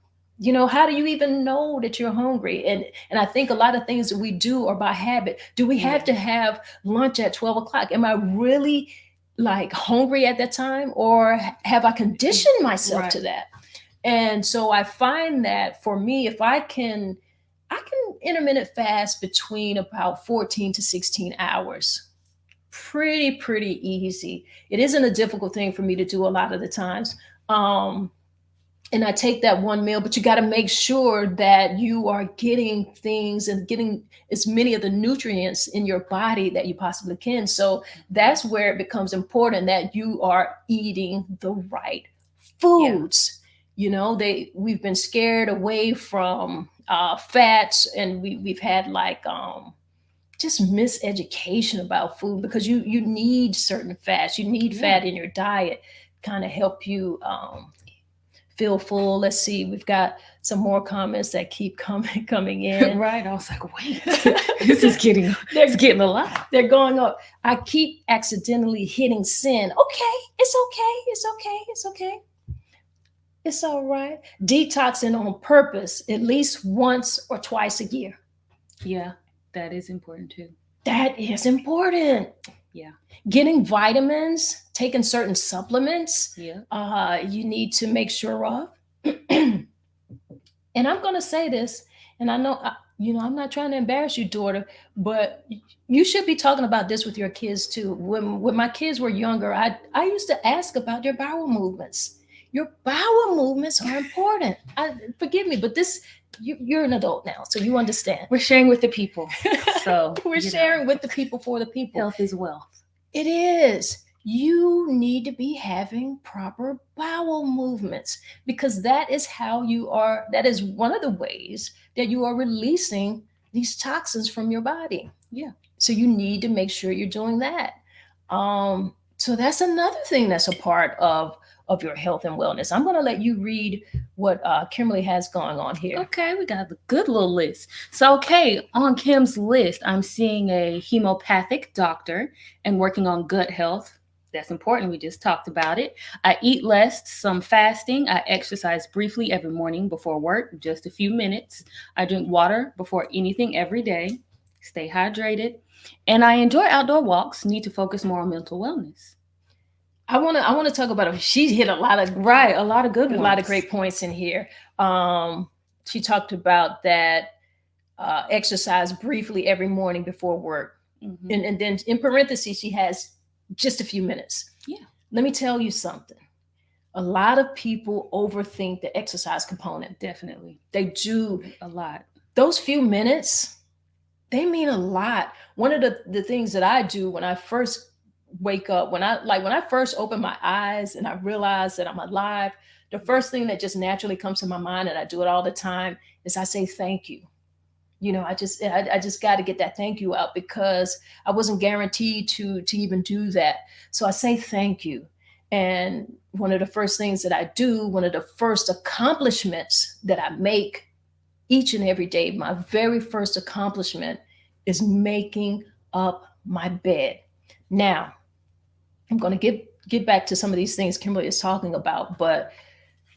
Speaker 1: How do you even know that you're hungry? And I think a lot of things that we do are by habit. Do we have
Speaker 2: Yeah.
Speaker 1: to have lunch at 12 o'clock? Am I really like hungry at that time, or have I conditioned myself to
Speaker 2: Right.
Speaker 1: that? And so I find that for me, if I can intermittent fast between about 14 to 16 hours. Pretty easy. It isn't a difficult thing for me to do a lot of the times. um and I take that one meal, but you got to make sure that you are getting things and getting as many of the nutrients in your body that you possibly can. So
Speaker 2: Mhm.
Speaker 1: that's where it becomes important that you are eating the right
Speaker 2: Yeah.
Speaker 1: foods. We've been scared away from fats, and we've had like just miseducation about food, because you need certain fats, you need
Speaker 2: Yeah.
Speaker 1: fat in your diet, kind of help you feel full. Let's see, we've got some more comments that keep coming in.
Speaker 2: Right. I was like, wait, this is getting it's
Speaker 1: they're
Speaker 2: getting a lot.
Speaker 1: they're going up. I keep accidentally hitting send. Okay, it's okay, it's okay, it's okay, it's all right. Detoxing on purpose at least once or twice a year.
Speaker 2: Yeah, that is important too.
Speaker 1: That is important.
Speaker 2: Yeah.
Speaker 1: Getting vitamins, taking certain supplements,
Speaker 2: Yeah.
Speaker 1: you need to make sure of. And I'm going to say this, and I know, I'm not trying to embarrass you, daughter, but you should be talking about this with your kids too. When my kids were younger, I used to ask about your bowel movements. Your bowel movements are important. Forgive me, but you're an adult now, so you understand.
Speaker 2: We're sharing with the people. So,
Speaker 1: We're sharing with the people for the people.
Speaker 2: health is wealth.
Speaker 1: It is. You need to be having proper bowel movements, because that is one of the ways that you are releasing these toxins from your body.
Speaker 2: Yeah.
Speaker 1: So you need to make sure you're doing that. So that's another thing that's a part of your health and wellness. I'm going to let you read what Kimberly has going on here.
Speaker 2: Okay, we got a good little list. So, okay, on Kim's list, I'm seeing a hemopathic doctor and working on gut health. That's important. We just talked about it. I eat less, some fasting. I exercise briefly every morning before work, just a few minutes. I drink water before anything every day. Stay hydrated. And I enjoy outdoor walks. Need to focus more on mental wellness.
Speaker 1: I want to talk about it. She hit a lot of
Speaker 2: Right, a lot of good
Speaker 1: a
Speaker 2: ones.
Speaker 1: lot of great points in here. She talked about that exercise briefly every morning before work.
Speaker 2: Mhm.
Speaker 1: And then in parentheses, she has just a few minutes.
Speaker 2: Yeah.
Speaker 1: Let me tell you something. A lot of people overthink the exercise component.
Speaker 2: Definitely.
Speaker 1: They do.
Speaker 2: A lot.
Speaker 1: Those few minutes, they mean a lot. One of the things that I do when I first wake up, when I first open my eyes and I realize that I'm alive, the first thing that just naturally comes to my mind, and I do it all the time, is I say thank you. I just got to get that thank you out, because I wasn't guaranteed to even do that. So I say thank you. And one of the first things that I do, one of the first accomplishments that I make each and every day, my very first accomplishment is making up my bed. Now, I'm going to get back to some of these things Kimberly is talking about, but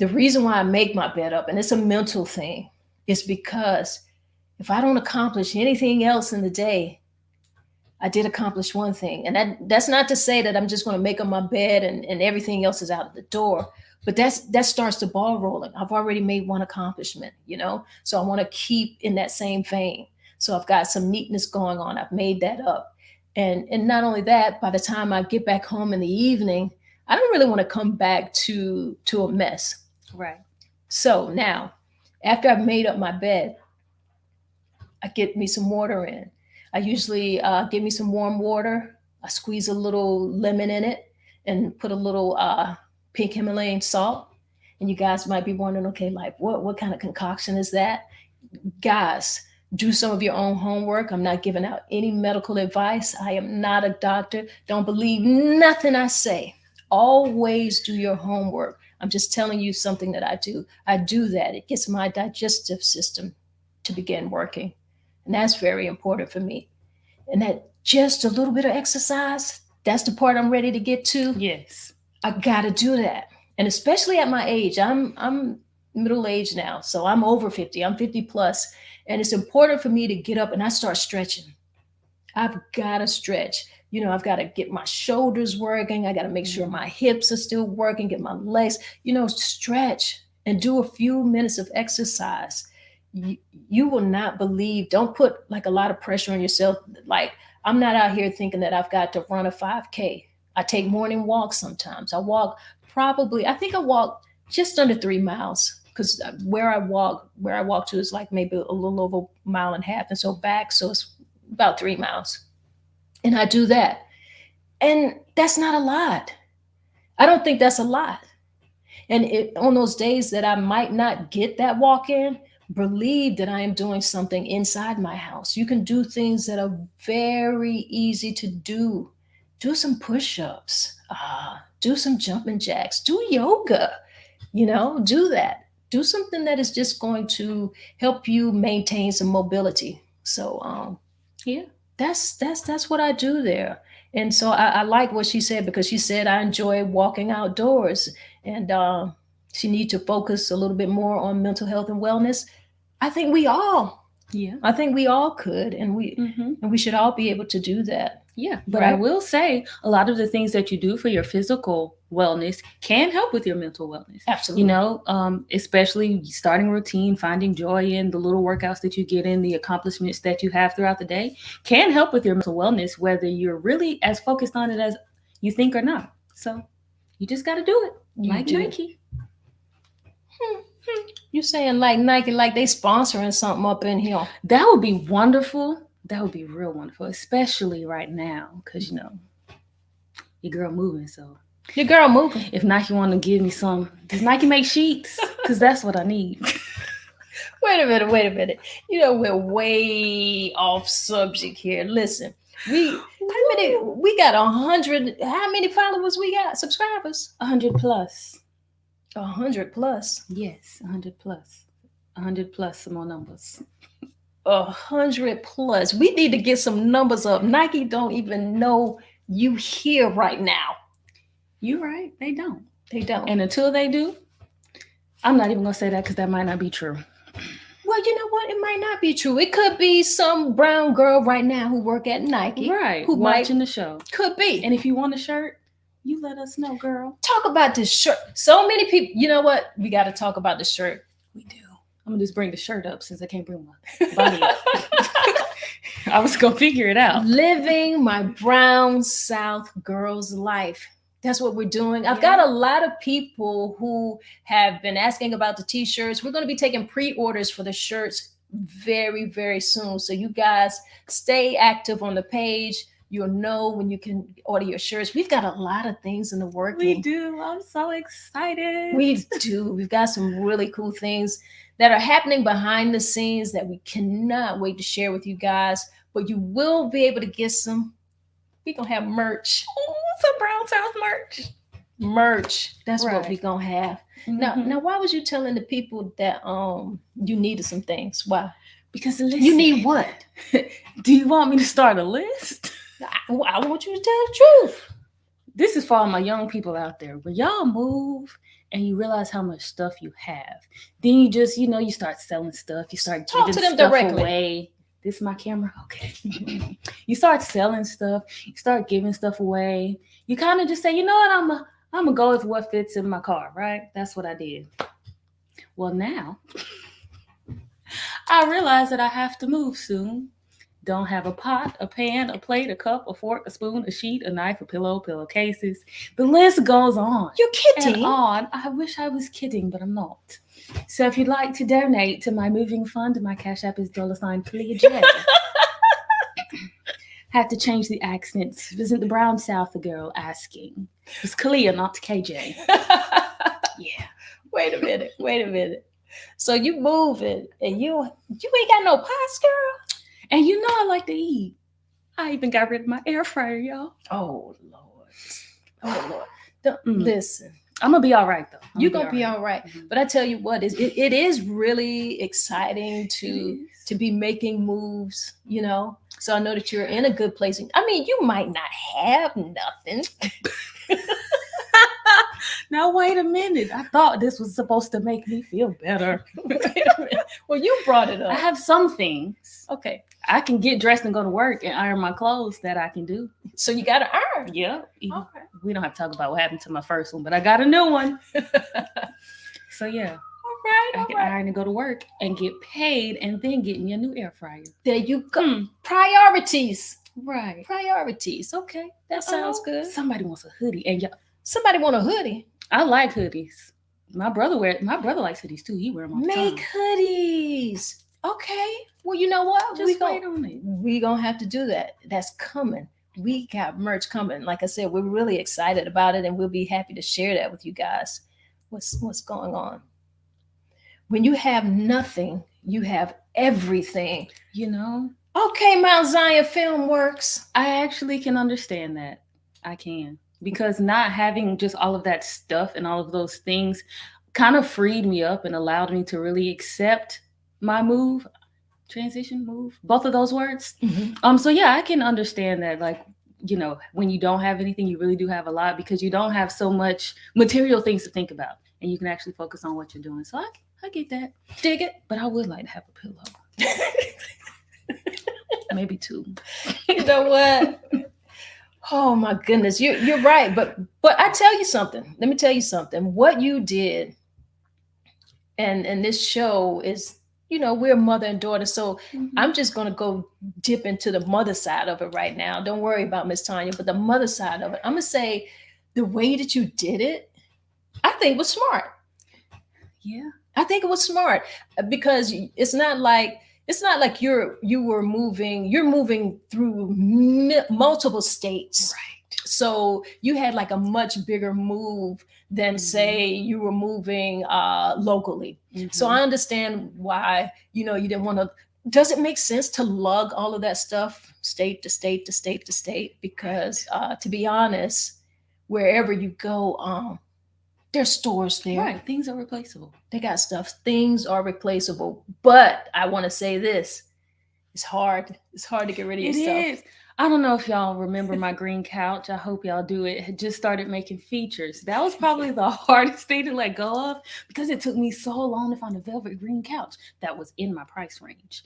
Speaker 1: the reason why I make my bed up, and it's a mental thing, is because if I don't accomplish anything else in the day, I did accomplish one thing. And that's not to say that I'm just going to make up my bed and everything else is out of the door. But that starts the ball rolling. I've already made one accomplishment. So I want to keep in that same vein. So I've got some neatness going on. I've made that up. And not only that, by the time I get back home in the evening, I don't really want to come back to a mess.
Speaker 2: Right.
Speaker 1: So now, after I've made up my bed, I get me some water in. I usually get me some warm water. I squeeze a little lemon in it and put a little pink Himalayan salt. And you guys might be wondering, okay, like what kind of concoction is that? Guys, do some of your own homework. I'm not giving out any medical advice. I am not a doctor. Don't believe nothing I say. Always do your homework. I'm just telling you something that I do. I do that. It gets my digestive system to begin working. And that's very important for me. And that just a little bit of exercise, that's the part I'm ready to get to.
Speaker 2: Yes.
Speaker 1: I gotta do that. And especially at my age, I'm middle age now. So I'm over 50. I'm 50 plus. And it's important for me to get up and I start stretching. I've gotta stretch. I've got to get my shoulders working. I got to make sure my hips are still working, get my legs, stretch and do a few minutes of exercise. You will not believe, don't put like a lot of pressure on yourself. Like, I'm not out here thinking that I've got to run a 5K. I take morning walks sometimes. I think I walk just under 3 miles because where I walk to is like maybe a little over a mile and a half. And so back, so it's about 3 miles. And I do that. And that's not a lot. I don't think that's a lot. And on those days that I might not get that walk in, believe that I am doing something inside my house. You can do things that are very easy to do. Do some push ups, do some jumping jacks, do yoga, do that. Do something that is just going to help you maintain some mobility. So,
Speaker 2: Yeah.
Speaker 1: that's what I do there. And so I like what she said because she said I enjoy walking outdoors and she need to focus a little bit more on mental health and wellness. I think we all,
Speaker 2: Yeah.
Speaker 1: I think we all could, and
Speaker 2: Mm-hmm.
Speaker 1: we should all be able to do that.
Speaker 2: Yeah, but I
Speaker 1: Right?
Speaker 2: will say a lot of the things that you do for your physical wellness can help with your mental wellness.
Speaker 1: Absolutely.
Speaker 2: Especially starting a routine, finding joy in the little workouts that you get in, the accomplishments that you have throughout the day can help with your mental wellness, whether you're really as focused on it as you think or not. So you just got to do it,
Speaker 1: You
Speaker 2: like
Speaker 1: do.
Speaker 2: Nike.
Speaker 1: You saying like Nike, like they sponsoring something up in here?
Speaker 2: That would be wonderful. That would be real wonderful, especially right now, because your girl moving. So
Speaker 1: Your girl moving.
Speaker 2: if Nike want to give me some, does Nike make sheets? Because that's what I need.
Speaker 1: Wait a minute. We're way off subject here. Listen, we got 100. How many followers we got? Subscribers?
Speaker 2: 100 plus.
Speaker 1: 100 plus.
Speaker 2: Yes, 100 plus. 100 plus some more numbers.
Speaker 1: 100 plus. We need to get some numbers up. Nike don't even know you here right now.
Speaker 2: You're right. They don't.
Speaker 1: They don't.
Speaker 2: And until they do, I'm not even going to say that because that might not be true.
Speaker 1: Well, you know what? It might not be true. It could be some brown girl right now who work at Nike.
Speaker 2: Right.
Speaker 1: Who
Speaker 2: watching the show.
Speaker 1: Could be.
Speaker 2: And if you want a shirt, you let us know, girl.
Speaker 1: Talk about this shirt. So many people. You know what? We got to talk about the shirt.
Speaker 2: We do. I'm going to just bring the shirt up since I can't bring my body up. I was going to figure it out.
Speaker 1: Living my brown South girl's life. That's what we're doing. I've got a lot of people who have been asking about the t-shirts. We're going to be taking pre-orders for the shirts very, very soon. So you guys stay active on the page. You'll know when you can order your shirts. We've got a lot of things in the works.
Speaker 2: We do. I'm so excited.
Speaker 1: We do. We've got some really cool things that are happening behind the scenes that we cannot wait to share with you guys. But you will be able to get some. We're going to have merch.
Speaker 2: Oh, some Brown South merch.
Speaker 1: Merch. That's
Speaker 2: Right.
Speaker 1: what we're going to have.
Speaker 2: Mm-hmm.
Speaker 1: Now, why was you telling the people that you needed some things? Why?
Speaker 2: Because listen,
Speaker 1: You need what?
Speaker 2: Do you want me to start a list?
Speaker 1: I want you to tell the truth.
Speaker 2: This is for all my young people out there. When y'all move and you realize how much stuff you have, then you just, you start selling stuff. You start
Speaker 1: Talk
Speaker 2: giving
Speaker 1: to them
Speaker 2: stuff
Speaker 1: directly.
Speaker 2: away. This is my camera? Okay. You start selling stuff. You start giving stuff away. You kind of just say, you know what, I'm going to go with what fits in my car, right? That's what I did. Well, now, I realize that I have to move soon. Don't have a pot, a pan, a plate, a cup, a fork, a spoon, a sheet, a knife, a pillow, pillowcases. The list goes on
Speaker 1: You're
Speaker 2: and
Speaker 1: kidding.
Speaker 2: on. I wish I was kidding, but I'm not. So if you'd like to donate to my moving fund, my Cash App is $Clea J. Had to change the accents. Isn't the brown South the girl asking? It's Clea, not KJ. Yeah.
Speaker 1: Wait a minute. So you moving and you ain't got no pots, girl?
Speaker 2: And you know I like to eat. I even got rid of my air fryer, y'all.
Speaker 1: Oh Lord. Listen,
Speaker 2: I'm gonna be all right though.
Speaker 1: you're gonna be all right.
Speaker 2: Mhm.
Speaker 1: But I tell you what, it is really exciting to be making moves, you know. So I know that you're in a good place. I mean, you might not have nothing.
Speaker 2: Now wait a minute. I thought this was supposed to make me feel better.
Speaker 1: Wait a minute. Well, you brought it
Speaker 2: I
Speaker 1: up.
Speaker 2: have some things.
Speaker 1: Okay.
Speaker 2: I can get dressed and go to work and iron my clothes that I can do.
Speaker 1: So you gotta earn.
Speaker 2: Yeah.
Speaker 1: Okay.
Speaker 2: We don't have to talk about what happened to my first one, but I got a new one. So yeah.
Speaker 1: All
Speaker 2: I can
Speaker 1: right.
Speaker 2: iron and go to work and get paid and then get me a new air fryer.
Speaker 1: There you go. Priorities.
Speaker 2: Right.
Speaker 1: Priorities. Okay. That sounds good.
Speaker 2: Somebody wants a hoodie. And
Speaker 1: Somebody want a hoodie.
Speaker 2: I like hoodies. My brother likes hoodies too. He wear them all the
Speaker 1: Make
Speaker 2: time.
Speaker 1: hoodies. Okay. Well, you know what?
Speaker 2: Just wait on it.
Speaker 1: We gonna have to do that. That's coming. We got merch coming. Like I said, we're really excited about it, and we'll be happy to share that with you guys. What's going on? When you have nothing, you have everything.
Speaker 2: You know?
Speaker 1: Okay, Mount Zion Film Works.
Speaker 2: I actually can understand that. I can. Because not having just all of that stuff and all of those things kind of freed me up and allowed me to really accept my move, transition, move, both of those words. So yeah, I can understand that. Like, you know, when you don't have anything, you really do have a lot because you don't have so much material things to think about, and you can actually focus on what you're doing. So I get that.
Speaker 1: Dig it.
Speaker 2: But I would like to have a pillow. Maybe two.
Speaker 1: You know what? Oh my goodness, you're right. But I tell you something. Let me tell you something. What you did, and this show is, you know, we're mother and daughter. So I'm just gonna go dip into the mother side of it right now. Don't worry about Miss Tanya, but the mother side of it. I'm gonna say the way that you did it, I think was smart.
Speaker 2: Yeah.
Speaker 1: I think it was smart because it's not like you're moving through multiple states.
Speaker 2: Right.
Speaker 1: So you had like a much bigger move than say you were moving locally. So I understand why, you know, you didn't want to. Does it make sense to lug all of that stuff state to state to state to state? Because to be honest, wherever you go, there's stores there.
Speaker 2: Right. Things are replaceable.
Speaker 1: They got stuff. Things are replaceable. But I want to say this. It's hard. It's hard to get rid of your stuff.
Speaker 2: It is. I don't know if y'all remember my green couch. I hope y'all do. It had just started making features. That was probably the hardest thing to let go of because it took me so long to find a velvet green couch that was in my price range.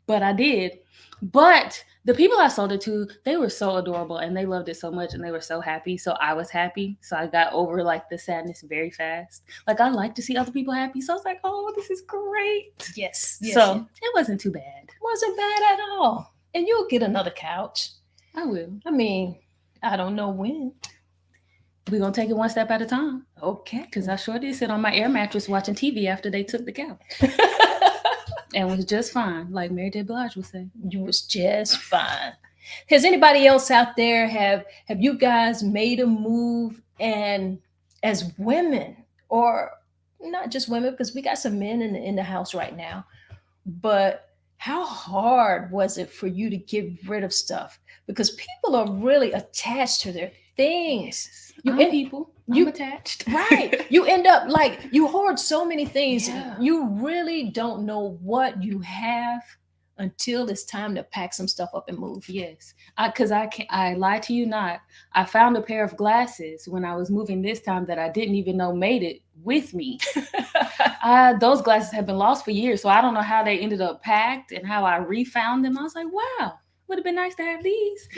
Speaker 2: But I did. But the people I sold it to, they were so adorable and they loved it so much and they were so happy. So I was happy. So I got over like the sadness very fast. Like I like to see other people happy. So I was like, oh, this is great.
Speaker 1: Yes.
Speaker 2: So it wasn't too bad.
Speaker 1: Wasn't bad at all. And you'll get another couch.
Speaker 2: I will.
Speaker 1: I mean, I don't know when.
Speaker 2: We're going to take it one step at a time.
Speaker 1: Okay.
Speaker 2: Because I sure did sit on my air mattress watching TV after they took the couch. And was just fine, like Mary J. Blige would say.
Speaker 1: You was just fine. Has anybody else out there have you guys made a move, and as women, or not just women, because we got some men in the house right now, but how hard was it for you to get rid of stuff? Because people are really attached to their things.
Speaker 2: I'm attached.
Speaker 1: Right. You end up like you hoard so many things.
Speaker 2: Yeah.
Speaker 1: You really don't know what you have until it's time to pack some stuff up and move.
Speaker 2: Yes. Because I lie to you not. I found a pair of glasses when I was moving this time that I didn't even know made it with me. Those glasses have been lost for years. So I don't know how they ended up packed and how I refound them. I was like, wow, would have been nice to have these.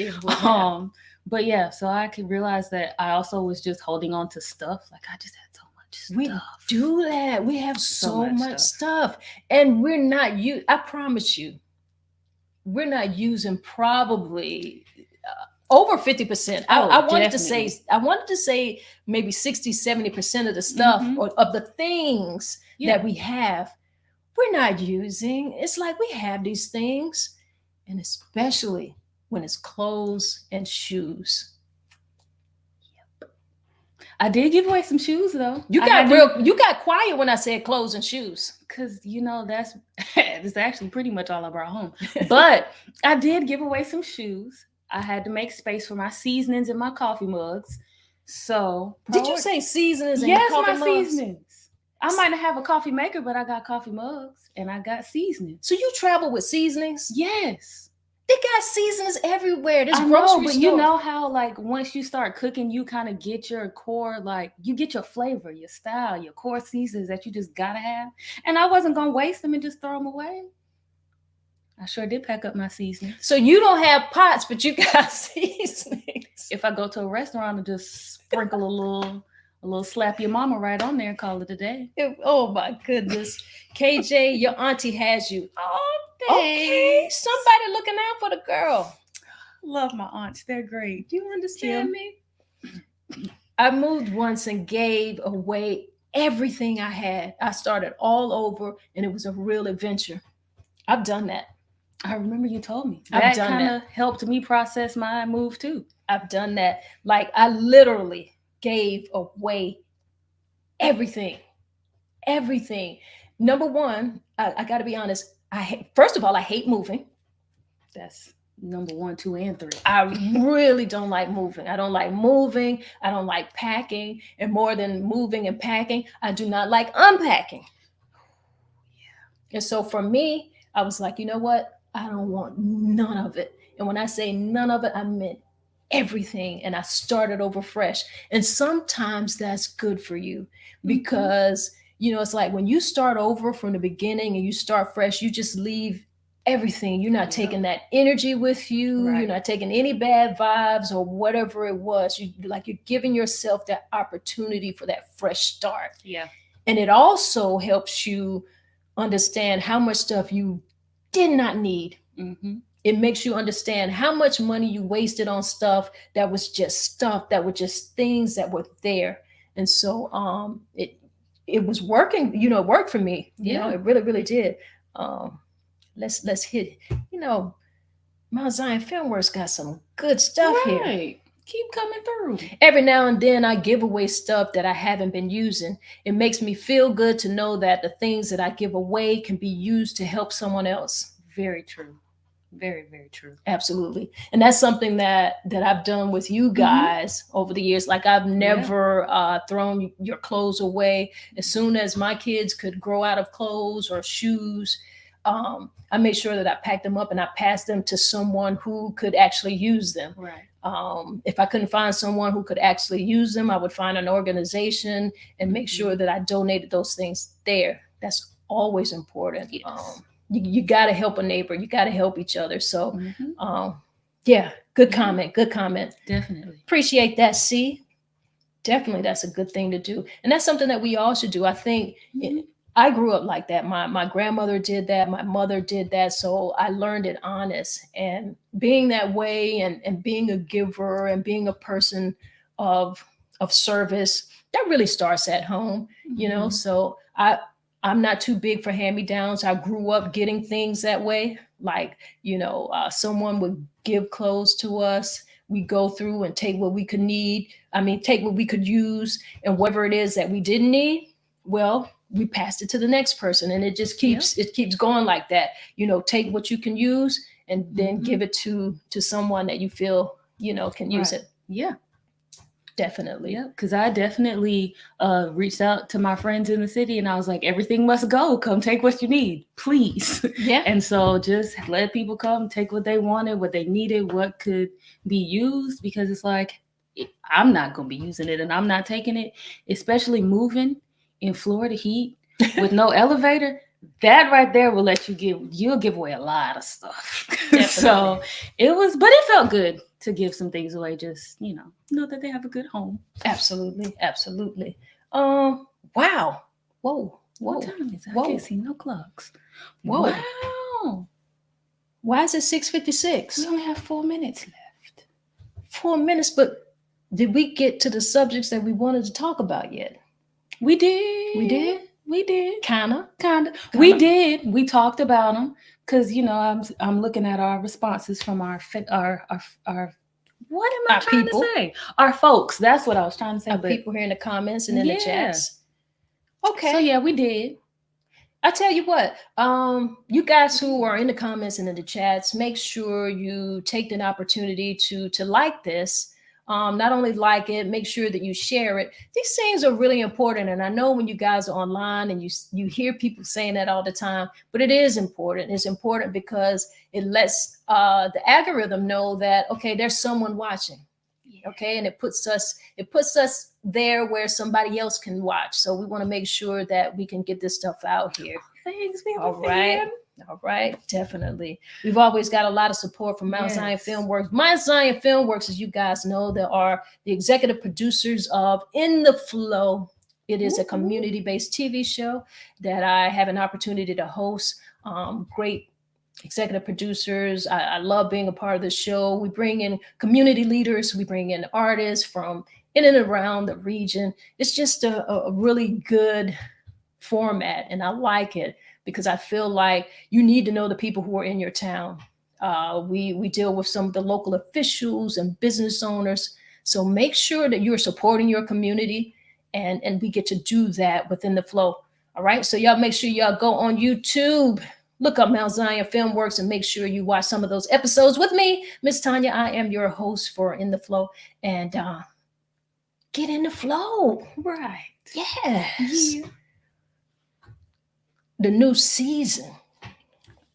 Speaker 2: But yeah, so I could realize that I also was just holding on to stuff. Like I just had so much stuff.
Speaker 1: We do that. We have so much stuff. And we're not you. I promise you, we're not using probably over 50%.
Speaker 2: Oh,
Speaker 1: I wanted to say,
Speaker 2: definitely.
Speaker 1: maybe 60-70% of the stuff
Speaker 2: Mhm.
Speaker 1: or of the things
Speaker 2: Yeah.
Speaker 1: that we have, we're not using. It's like we have these things, and especially when it's clothes and shoes.
Speaker 2: I did give away some shoes though.
Speaker 1: You got quiet when I said clothes and shoes.
Speaker 2: Because that's it's actually pretty much all I brought home. But I did give away some shoes. I had to make space for my seasonings and my coffee mugs. So
Speaker 1: Did you say seasonings and
Speaker 2: yes,
Speaker 1: coffee
Speaker 2: my
Speaker 1: mugs?
Speaker 2: seasonings. I might not have a coffee maker, but I got coffee mugs and I got seasonings.
Speaker 1: So you travel with seasonings?
Speaker 2: Yes.
Speaker 1: They got seasonings everywhere. There's
Speaker 2: I know,
Speaker 1: grocery
Speaker 2: but
Speaker 1: stores.
Speaker 2: you know how like once you start cooking, you kind of get your core, like you get your flavor, your style, your core seasons that you just gotta have. And I wasn't gonna waste them and just throw them away. I sure did pack up my seasonings.
Speaker 1: So you don't have pots, but you got seasonings.
Speaker 2: If I go to a restaurant and just sprinkle a little slap your mama right on there and call it a day.
Speaker 1: Oh my goodness. KJ, your auntie has you.
Speaker 2: Oh,
Speaker 1: okay. Somebody looking out for the girl.
Speaker 2: Love my aunts. They're great.
Speaker 1: Do you understand me? I moved once and gave away everything I had. I started all over, and it was a real adventure. I've done that.
Speaker 2: I remember you told me.
Speaker 1: I've
Speaker 2: That
Speaker 1: done
Speaker 2: kind
Speaker 1: that.
Speaker 2: of helped me process my move too.
Speaker 1: I've done that. Like I literally gave away everything. Everything. Number one, I got to be honest. First of all, I hate moving.
Speaker 2: That's number 1, 2, and 3.
Speaker 1: I really don't like moving. I don't like moving. I don't like packing. And more than moving and packing, I do not like unpacking. And so for me, I was like, you know what? I don't want none of it. And when I say none of it, I meant everything. And I started over fresh. And sometimes that's good for you because, it's like when you start over from the beginning and you start fresh, you just leave everything. You're not taking that energy with you.
Speaker 2: Right.
Speaker 1: You're not taking any bad vibes or whatever it was. You're giving yourself that opportunity for that fresh start.
Speaker 2: Yeah.
Speaker 1: And it also helps you understand how much stuff you did not need.
Speaker 2: Mm-hmm.
Speaker 1: It makes you understand how much money you wasted on stuff that was just things that were there. And so it was working, it worked for me. It really, really did. Let's hit, Mount Zion Filmworks got some good stuff here.
Speaker 2: Keep coming through.
Speaker 1: Every now and then I give away stuff that I haven't been using. It makes me feel good to know that the things that I give away can be used to help someone else.
Speaker 2: Very true. Very, very true.
Speaker 1: Absolutely. And that's something that I've done with you guys over the years. Like I've never thrown your clothes away. As soon as my kids could grow out of clothes or shoes, I made sure that I packed them up and I passed them to someone who could actually use them.
Speaker 2: Right.
Speaker 1: If I couldn't find someone who could actually use them, I would find an organization and make sure that I donated those things there. That's always important.
Speaker 2: Yes.
Speaker 1: You got to help a neighbor. You got to help each other. So, good comment. Good comment.
Speaker 2: Definitely.
Speaker 1: Appreciate that, C. Definitely, that's a good thing to do. And that's something that we all should do. I think I grew up like that. My grandmother did that. My mother did that. So I learned it honest. And being that way and being a giver and being a person of service, that really starts at home, So I'm not too big for hand-me-downs. I grew up getting things that way. Like, someone would give clothes to us. We go through and take what we could take what we could use, and whatever it is that we didn't need, well, we passed it to the next person, and it just keeps going like that. Take what you can use and then give it to someone that you feel, can use it.
Speaker 2: Yeah.
Speaker 1: Definitely.
Speaker 2: Yeah, because I definitely reached out to my friends in the city and I was like, everything must go. Come take what you need, please.
Speaker 1: Yeah.
Speaker 2: And so just let people come, take what they wanted, what they needed, what could be used, because it's like, I'm not going to be using it and I'm not taking it, especially moving in Florida heat with no elevator. That right there will let you'll give away a lot of stuff. So but it felt good to give some things away, just, know that they have a good home.
Speaker 1: Absolutely. Absolutely. Wow. Whoa.
Speaker 2: What time is it?
Speaker 1: Whoa.
Speaker 2: I can't see no clocks.
Speaker 1: Whoa.
Speaker 2: Wow.
Speaker 1: Why is it 6:56?
Speaker 2: We only have 4 minutes left.
Speaker 1: 4 minutes, but did we get to the subjects that we wanted to talk about yet?
Speaker 2: We did.
Speaker 1: We did?
Speaker 2: We did.
Speaker 1: Kinda.
Speaker 2: We did. We talked about them because I'm looking at our responses from our what am I
Speaker 1: Our
Speaker 2: trying
Speaker 1: people.
Speaker 2: to say? Our folks. That's what I was trying to say.
Speaker 1: Our
Speaker 2: but
Speaker 1: people here in the comments and in the
Speaker 2: Yeah.
Speaker 1: chats. Okay.
Speaker 2: So yeah, we did.
Speaker 1: I tell you what, you guys who are in the comments and in the chats, make sure you take an opportunity to like this. Not only like it, make sure that you share it. These things are really important, and I know when you guys are online and you hear people saying that all the time, but it is important. It's important because it lets the algorithm know that okay, there's someone watching. Okay, and it puts us there where somebody else can watch. So we want to make sure that we can get this stuff out here.
Speaker 2: Thanks,
Speaker 1: All right. All right, definitely. We've always got a lot of support from Mount Zion
Speaker 2: Yes.
Speaker 1: Filmworks. Mount Zion Filmworks, as you guys know, there are the executive producers of In the Flow. It is a community-based TV show that I have an opportunity to host. Great executive producers. I love being a part of the show. We bring in community leaders, we bring in artists from in and around the region. It's just a really good format, and I like it because I feel like you need to know the people who are in your town. We deal with some of the local officials and business owners, so make sure that you're supporting your community, and we get to do that within the flow. All right, so y'all make sure y'all go on YouTube, look up Mount Zion Filmworks, and make sure you watch some of those episodes with me, Miss Tanya. I am your host for In the Flow, and get in the flow.
Speaker 2: Right.
Speaker 1: Yes. Yeah. The new season.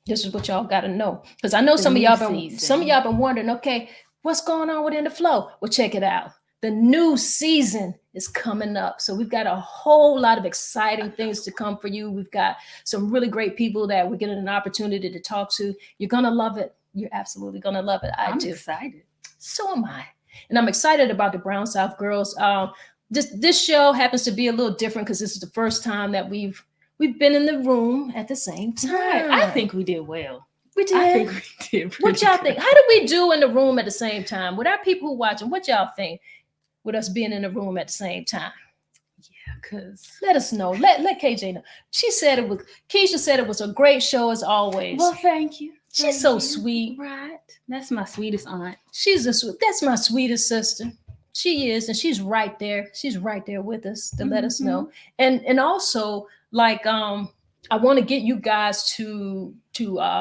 Speaker 1: This is what y'all got to know, because I know some of y'all been wondering, okay, what's going on within the flow? Well, check it out. The new season is coming up. So we've got a whole lot of exciting things to come for you. We've got some really great people that we're getting an opportunity to talk to. You're going to love it. You're absolutely going to love it.
Speaker 2: I'm
Speaker 1: too.
Speaker 2: excited.
Speaker 1: So am I. And I'm excited about the Brown South Girls. This show happens to be a little different because this is the first time that we've been in the room at the same time.
Speaker 2: Right. I think we did well.
Speaker 1: We did.
Speaker 2: I think we did.
Speaker 1: What y'all think? How did we do in the room at the same time? With our people who watching, what y'all think with us being in the room at the same time?
Speaker 2: Yeah, because
Speaker 1: let us know. Let KJ know. Keisha said it was a great show as always.
Speaker 2: Well, thank you.
Speaker 1: She's so sweet.
Speaker 2: Right. That's my sweetest aunt.
Speaker 1: That's my sweetest sister. She is, and she's right there. She's right there with us to let us know. And also, like, I want to get you guys to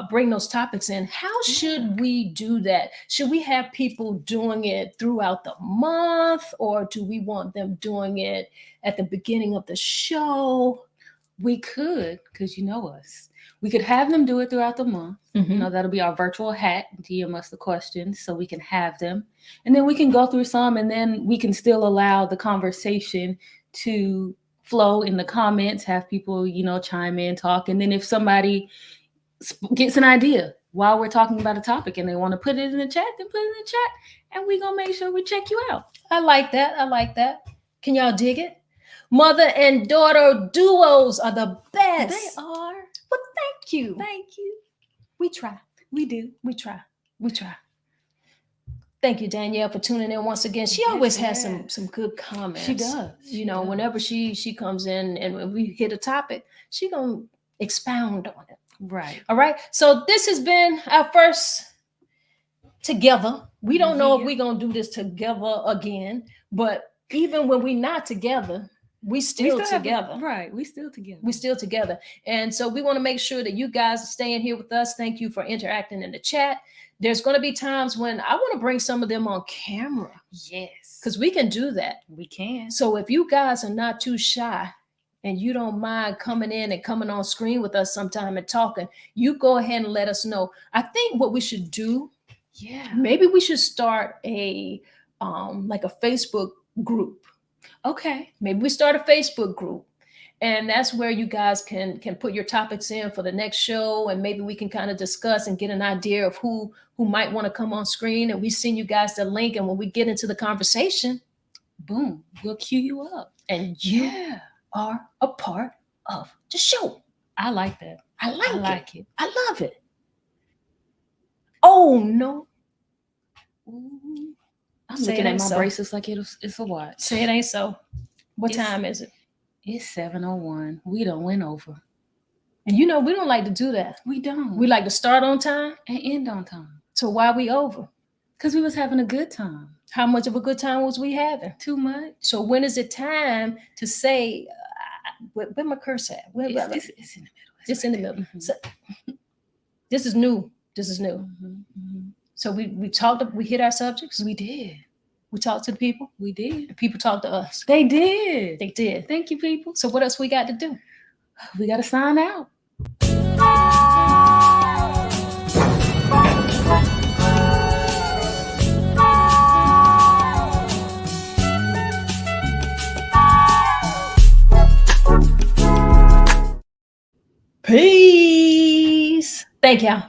Speaker 1: bring those topics in. How should we do that? Should we have people doing it throughout the month, or do we want them doing it at the beginning of the show?
Speaker 2: We could, because you know us. We could have them do it throughout the month. That'll be our virtual hat. DM us the questions so we can have them. And then we can go through some, and then we can still allow the conversation to flow in the comments, have people, chime in, talk. And then if somebody gets an idea while we're talking about a topic and they want to put it in the chat, then put it in the chat, and we're going to make sure we check you out.
Speaker 1: I like that. Can y'all dig it? Mother and daughter duos are the best.
Speaker 2: They are.
Speaker 1: Well, thank you.
Speaker 2: Thank you.
Speaker 1: We try.
Speaker 2: We do.
Speaker 1: We try. Thank you, Danielle, for tuning in once again. She always has some good comments.
Speaker 2: She does.
Speaker 1: Whenever she comes in and when we hit a topic, she gonna expound on it.
Speaker 2: Right.
Speaker 1: All right. So this has been our first together. We don't know if we're gonna do this together again, but even when we're not together, we still together.
Speaker 2: Right. We still together.
Speaker 1: We're still together. And so we want to make sure that you guys are staying here with us. Thank you for interacting in the chat. There's going to be times when I want to bring some of them on camera.
Speaker 2: Yes.
Speaker 1: Because we can do that.
Speaker 2: We can.
Speaker 1: So if you guys are not too shy and you don't mind coming in and coming on screen with us sometime and talking, you go ahead and let us know. I think what we should do, maybe we should start a like a Facebook group.
Speaker 2: Okay.
Speaker 1: Maybe we start a Facebook group, and that's where you guys can put your topics in for the next show, and maybe we can kind of discuss and get an idea of who might want to come on screen, and we send you guys the link, and when we get into the conversation,
Speaker 2: boom, we'll queue you up,
Speaker 1: and you are a part of the show.
Speaker 2: I like that.
Speaker 1: I like it. I love it. Oh no.
Speaker 2: Ooh. I'm
Speaker 1: Say it
Speaker 2: looking at
Speaker 1: ain't
Speaker 2: my
Speaker 1: so.
Speaker 2: bracelets like it's a watch.
Speaker 1: Say it ain't so. What
Speaker 2: It's-
Speaker 1: time is it?
Speaker 2: It's 7:01. We done went over.
Speaker 1: And you know we don't like to do that.
Speaker 2: We don't.
Speaker 1: We like to start on time.
Speaker 2: and end on time.
Speaker 1: So why we over?
Speaker 2: Because we was having a good time.
Speaker 1: How much of a good time was we having?
Speaker 2: Too much.
Speaker 1: So when is it time to say, where my curse at? Where,
Speaker 2: It's in the middle.
Speaker 1: it's in the middle.
Speaker 2: Mhm.
Speaker 1: So, this is new. This is new.
Speaker 2: Mhm, mhm.
Speaker 1: So we talked. We hit our subjects.
Speaker 2: We did.
Speaker 1: We talked to the people.
Speaker 2: We did.
Speaker 1: The people talked to us.
Speaker 2: They did.
Speaker 1: They did.
Speaker 2: Thank you, people.
Speaker 1: So what else we got to do?
Speaker 2: We got to sign out.
Speaker 1: Peace. Thank y'all.